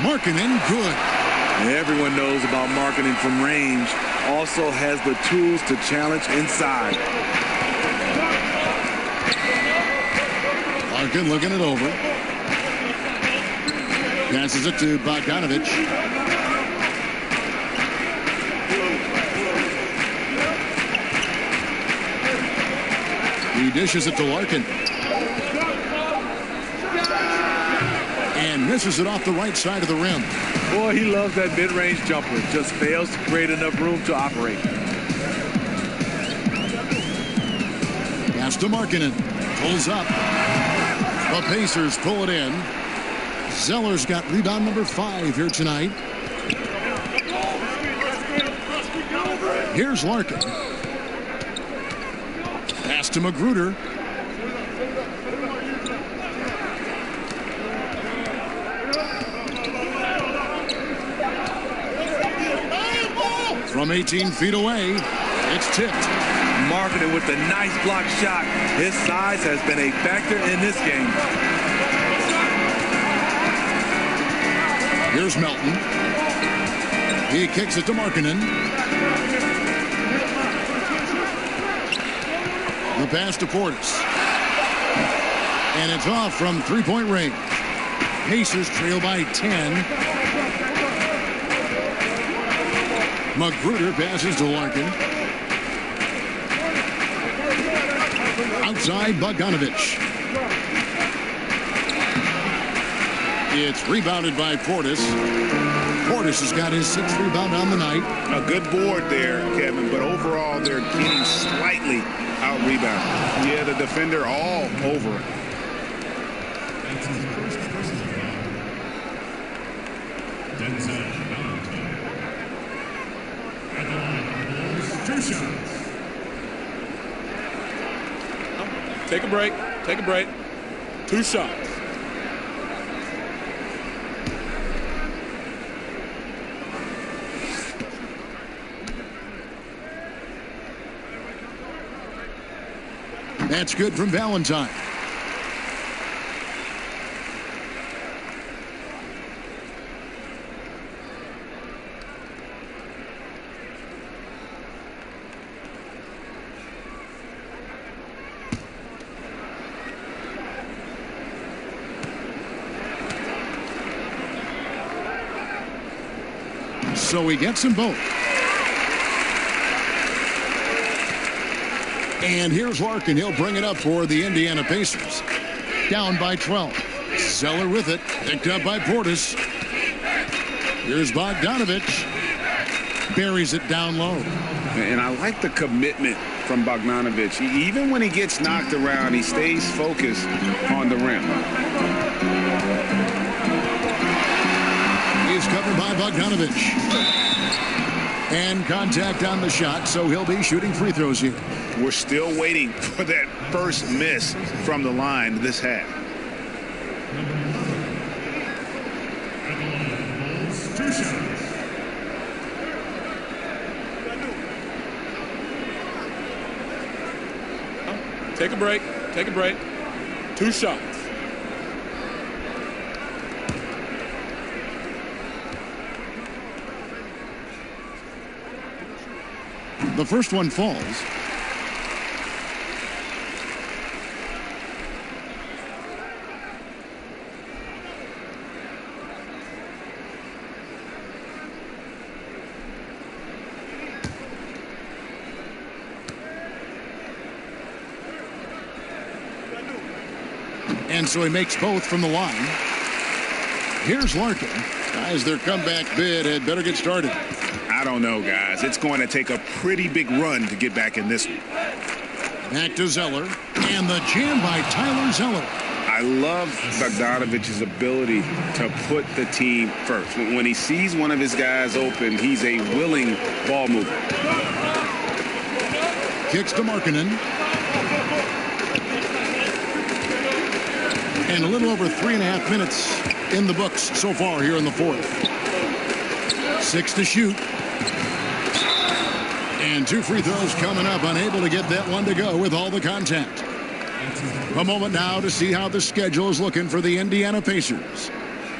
Markkanen, good. Everyone knows about Markkanen from range. Also has the tools to challenge inside. Larkin looking it over. Passes it to Bogdanovich. He dishes it to Larkin. And misses it off the right side of the rim. Boy, he loves that mid-range jumper. Just fails to create enough room to operate. Pass to Markkanen. Pulls up. The Pacers pull it in. Zeller's got rebound number 5 here tonight. Here's Larkin. Pass to Magruder. From 18 feet away, it's tipped. Markkanen with a nice block shot. His size has been a factor in this game. Here's Melton. He kicks it to Markkanen. The pass to Portis. And it's off from three-point range. Pacers trail by 10. Magruder passes to Larkin. Outside Bogdanovich. It's rebounded by Portis. Portis has got his 6th rebound on the night. A good board there, Kevin, but overall they're getting slightly out-rebounded. Yeah, the defender all over it. Take a break. Take a break. 2 shots. That's good from Valentine. So he gets them both. And here's Larkin. He'll bring it up for the Indiana Pacers. Down by 12. Zeller with it. Picked up by Portis. Here's Bogdanovich. Buries it down low. And I like the commitment from Bogdanovich. Even when he gets knocked around, he stays focused on the rim. He's covered by Bogdanovich. And contact on the shot, so he'll be shooting free throws here. We're still waiting for that first miss from the line this half. Take a break. Take a break. 2 shots. The first one falls. And so he makes both from the line. Here's Larkin. Guys, their comeback bid had better get started. I don't know, guys. It's going to take a pretty big run to get back in this one. Back to Zeller. And the jam by Tyler Zeller. I love Bogdanovich's ability to put the team first. When he sees one of his guys open, he's a willing ball mover. Kicks to Markkanen. And a little over 3.5 minutes in the books so far here in the fourth. 6 to shoot. And 2 free throws coming up, unable to get that one to go with all the contact. A moment now to see how the schedule is looking for the Indiana Pacers.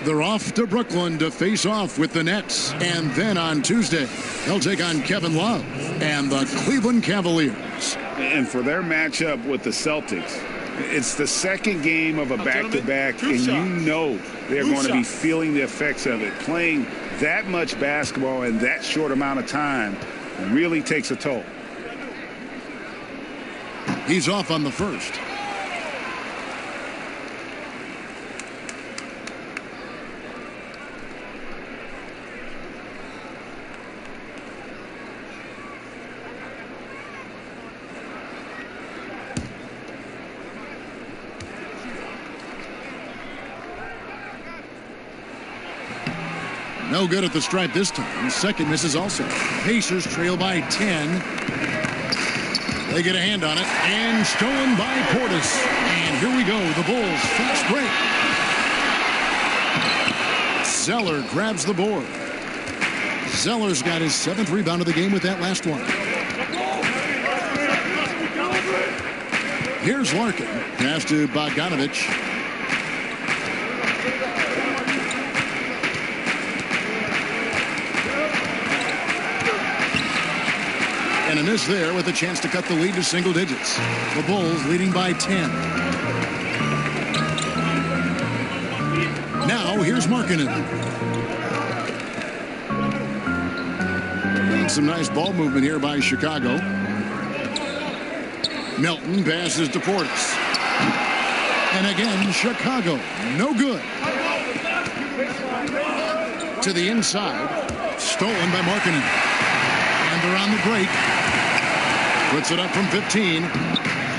They're off to Brooklyn to face off with the Nets. And then on Tuesday, they'll take on Kevin Love and the Cleveland Cavaliers. And for their matchup with the Celtics, It's the second game of a back-to-back, and you know they're going to be feeling the effects of it. Playing that much basketball in that short amount of time really takes a toll. He's off on the first. No good at the stripe this time. Second misses also. Pacers trail by 10. They get a hand on it, and stolen by Portis. And here we go, the Bulls fast break. Zeller grabs the board. Zeller's got his 7th rebound of the game with that last one. Here's Larkin. Pass to Bogdanovich. And a miss there with a chance to cut the lead to single digits. The Bulls leading by 10. Now here's Markkanen. And some nice ball movement here by Chicago. Melton passes to Portis. And again, Chicago, no good. To the inside, stolen by Markkanen. And around the break, puts it up from 15,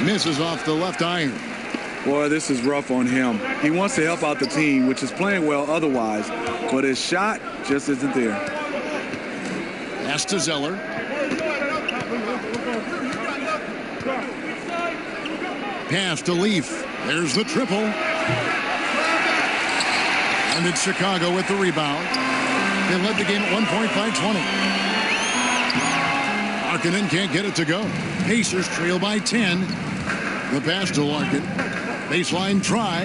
misses off the left iron. Boy, this is rough on him. He wants to help out the team, which is playing well otherwise, but his shot just isn't there. Pass to Zeller. Pass to Leaf. There's the triple. And it's Chicago with the rebound. They led the game at one point by 20. Markkanen can't get it to go. Pacers trail by 10. The pass to Larkin. Baseline try.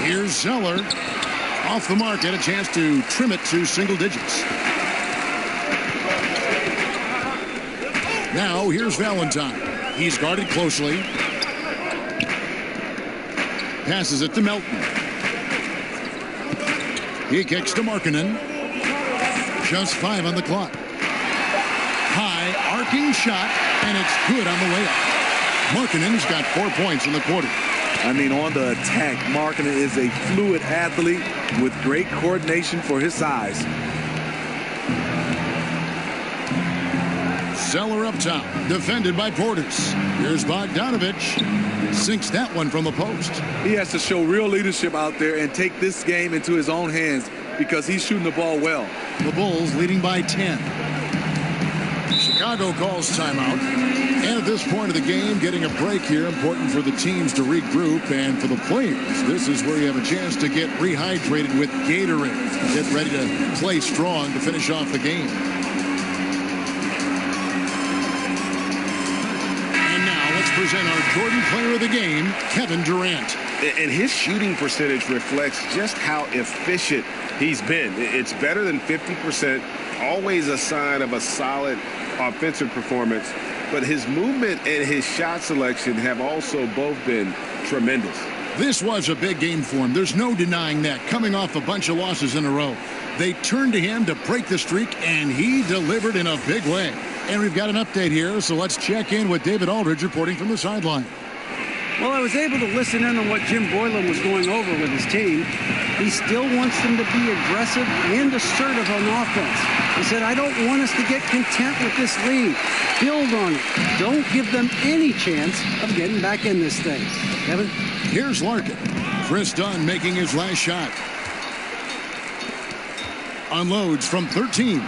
Here's Zeller. Off the mark, get a chance to trim it to single digits. Now here's Valentine. He's guarded closely. Passes it to Melton. He kicks to Markkanen. Just 5 on the clock. High arcing shot, and it's good on the way up. Markkanen's got 4 points in the quarter. I mean, on the attack, Markkanen is a fluid athlete with great coordination for his size. Zeller up top, defended by Portis. Here's Bogdanovich. Sinks that one from the post. He has to show real leadership out there and take this game into his own hands because he's shooting the ball well. The Bulls leading by 10. Chicago calls timeout. And at this point of the game, getting a break here, important for the teams to regroup. And for the players, this is where you have a chance to get rehydrated with Gatorade. Get ready to play strong to finish off the game. And now let's present our Jordan Player of the Game, Kevin Durant. And his shooting percentage reflects just how efficient he's been. It's better than 50%, always a sign of a solid offensive performance. But his movement and his shot selection have also both been tremendous. This was a big game for him. There's no denying that. Coming off a bunch of losses in a row. They turned to him to break the streak, and he delivered in a big way. And we've got an update here, so let's check in with David Aldridge reporting from the sideline. Well, I was able to listen in on what Jim Boylan was going over with his team. He still wants them to be aggressive and assertive on offense. He said, I don't want us to get content with this lead. Build on it. Don't give them any chance of getting back in this thing. Kevin? Here's Larkin. Chris Dunn making his last shot. Unloads from 13.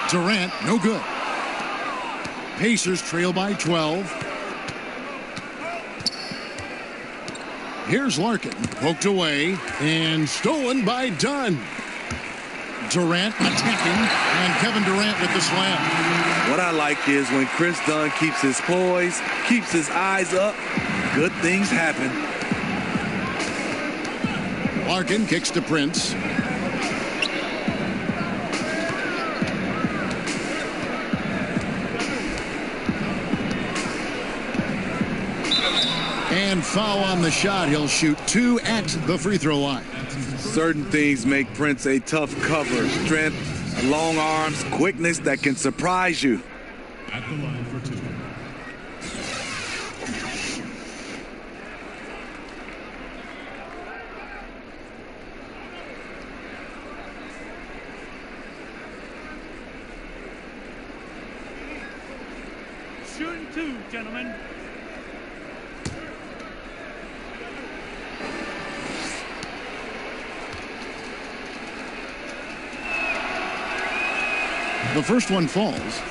Durant, no good. Pacers trail by 12. Here's Larkin, poked away, and stolen by Dunn. Durant attacking, and Kevin Durant with the slam. What I like is when Chris Dunn keeps his poise, keeps his eyes up, good things happen. Larkin kicks to Prince. And foul on the shot. He'll shoot 2 at the free throw line. Certain things make Prince a tough cover. Strength, long arms, quickness that can surprise you. At the line for 2. Shooting 2, gentlemen. The first one falls.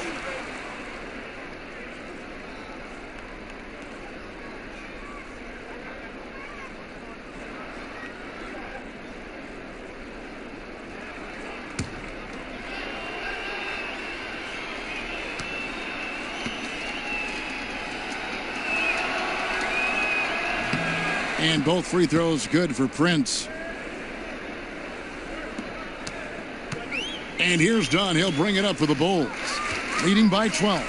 And both free throws good for Prince. And here's Dunn. He'll bring it up for the Bulls. Leading by 12.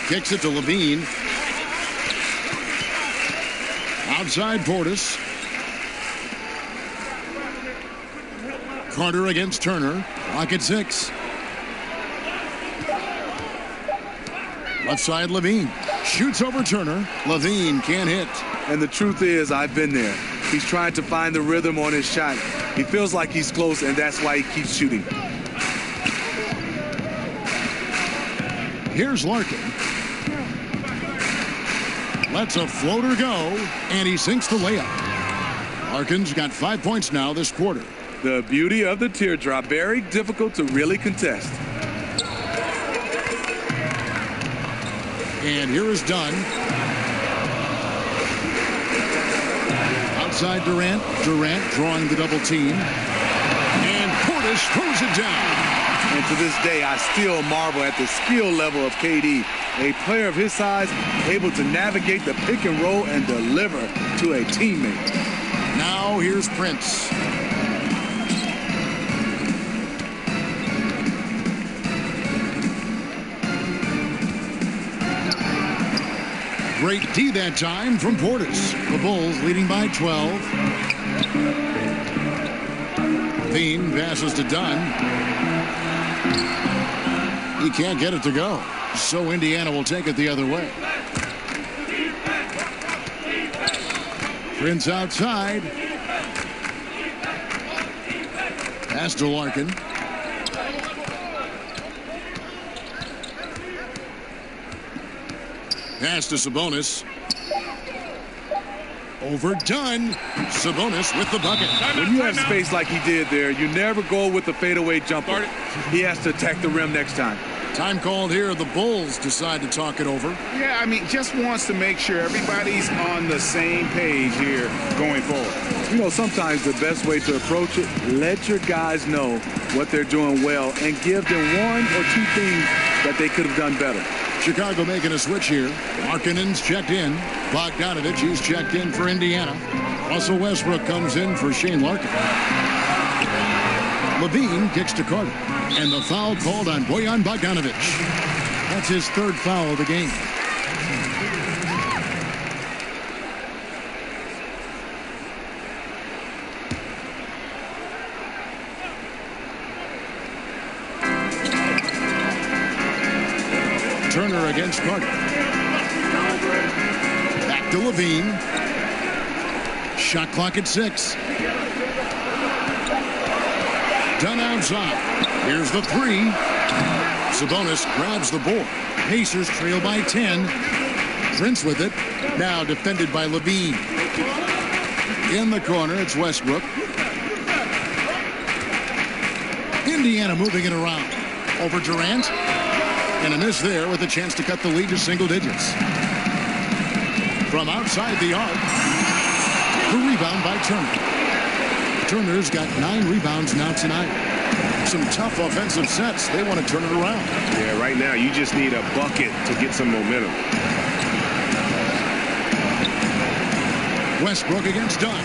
Kicks it to Levine. Outside Portis. Carter against Turner. Clock at 6. Left side Levine. Shoots over Turner. Levine can't hit. And the truth is, I've been there. He's trying to find the rhythm on his shot. He feels like he's close, and that's why he keeps shooting. Here's Larkin. Lets a floater go, and he sinks the layup. Larkin's got 5 points now this quarter. The beauty of the teardrop, very difficult to really contest. And here is Dunn. Outside Durant. Durant drawing the double team. And Portis throws it down. And to this day, I still marvel at the skill level of KD. A player of his size, able to navigate the pick and roll and deliver to a teammate. Now here's Prince. Great D that time from Portis. The Bulls leading by 12. Levine passes to Dunn. He can't get it to go. So Indiana will take it the other way. Prince outside. Pass to Larkin. Pass to Sabonis. Overdone. Sabonis with the bucket. When you have space like he did there, you never go with the fadeaway jumper. He has to attack the rim next time. Time called here. The Bulls decide to talk it over. Yeah, I mean, just wants to make sure everybody's on the same page here going forward. You know, sometimes the best way to approach it, let your guys know what they're doing well and give them 1 or 2 things that they could have done better. Chicago making a switch here. Markkanen's checked in. Bogdanovich is checked in for Indiana. Russell Westbrook comes in for Shane Larkin. Levine kicks to Carter. And the foul called on Bojan Bogdanovich. That's his 3rd foul of the game. Turner against Carter. Back to Levine. Shot clock at 6. Dunn outside. Here's the 3. Sabonis grabs the board. Pacers trail by 10. Prince with it. Now defended by Levine. In the corner, it's Westbrook. Indiana moving it around. Over Durant. And a miss there with a chance to cut the lead to single digits. From outside the arc. The rebound by Turner. Turner's got 9 rebounds now tonight. Some tough offensive sets. They want to turn it around. Yeah, right now you just need a bucket to get some momentum. Westbrook against Dunn.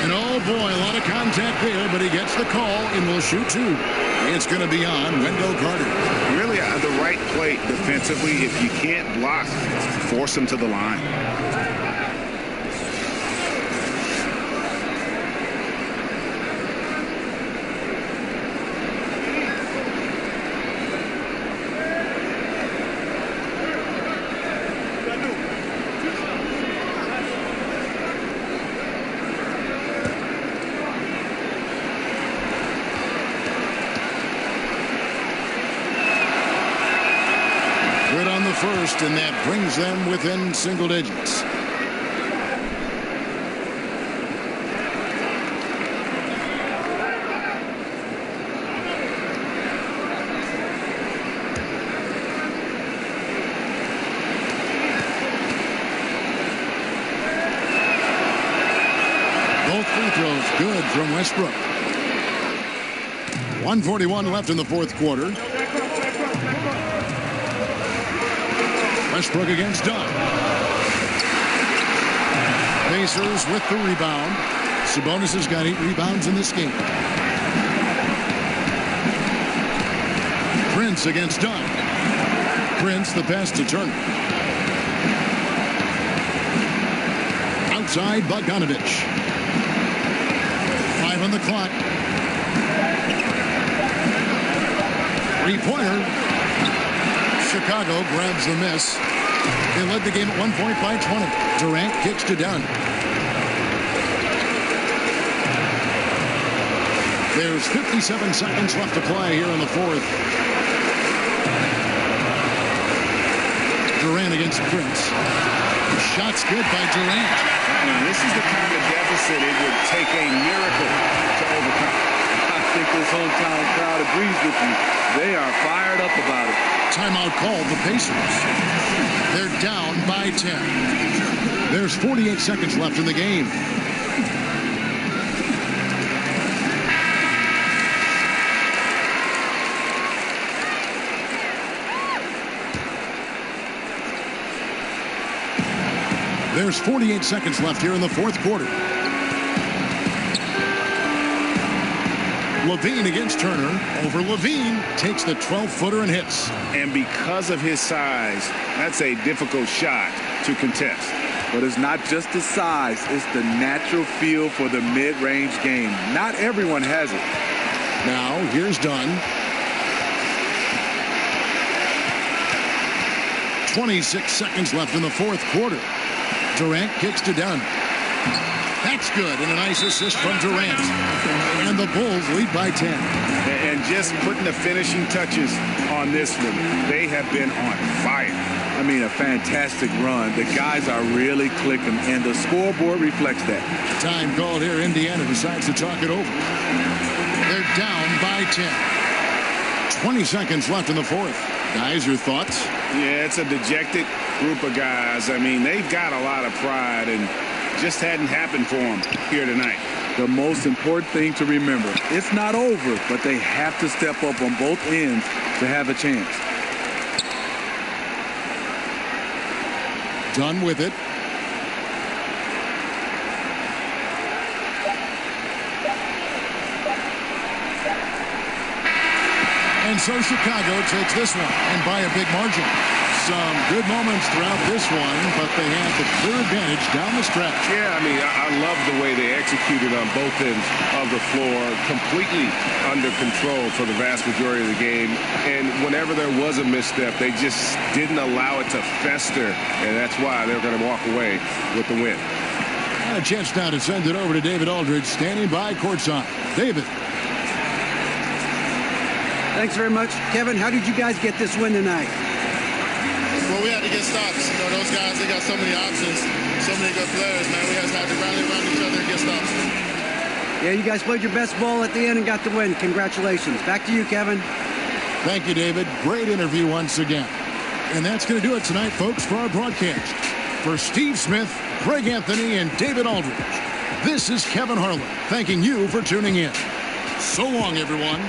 And oh boy, a lot of contact there, but he gets the call and will shoot two. It's going to be on Wendell Carter. Really the right play defensively. If you can't block, force him to the line. First, and that brings them within single digits. Both free throws good from Westbrook. 1:41 left in the fourth quarter. Westbrook against Dunn. Pacers with the rebound. Sabonis has got 8 rebounds in this game. Prince against Dunn. Prince the pass to Turner. Outside Bogdanovich. 5 on the clock. 3-pointer. Chicago grabs the miss. They led the game at one point by 20. Durant kicks to Dunn. There's 57 seconds left to play here in the fourth. Durant against Prince. Shots good by Durant. This is the kind of deficit it would take a miracle to overcome. I think this hometown crowd agrees with you. They are fired up about it. Timeout called the Pacers. They're down by 10. There's 48 seconds left in the game. There's 48 seconds left here in the fourth quarter. Levine against Turner. Over Levine. Takes the 12-footer and hits. And because of his size, that's a difficult shot to contest. But it's not just the size. It's the natural feel for the mid-range game. Not everyone has it. Now, here's Dunn. 26 seconds left in the fourth quarter. Durant kicks to Dunn. That's good, and a nice assist from Durant. And the Bulls lead by 10. And just putting the finishing touches on this one, they have been on fire. I mean, a fantastic run. The guys are really clicking, and the scoreboard reflects that. Time called here. Indiana decides to talk it over. They're down by 10. 20 seconds left in the fourth. Guys, your thoughts? Yeah, it's a dejected group of guys. I mean, they've got a lot of pride, and just hadn't happened for them here tonight. The most important thing to remember, it's not over, but they have to step up on both ends to have a chance. Done with it. And so Chicago takes this one, and by a big margin. Some good moments throughout this one, but they had the clear advantage down the stretch. Yeah, I mean, I love the way they executed on both ends of the floor, completely under control for the vast majority of the game. And whenever there was a misstep, they just didn't allow it to fester, and that's why they're going to walk away with the win. And a chance now to send it over to David Aldridge, standing by courtside. David. Thanks very much. Kevin, how did you guys get this win tonight? Well, we had to get stops. You know, those guys, they got so many options, so many good players, man. We just had to rally around each other and get stops. Yeah, you guys played your best ball at the end and got the win. Congratulations. Back to you, Kevin. Thank you, David. Great interview once again. And that's going to do it tonight, folks, for our broadcast. For Steve Smith, Greg Anthony, and David Aldridge, this is Kevin Harlan thanking you for tuning in. So long, everyone.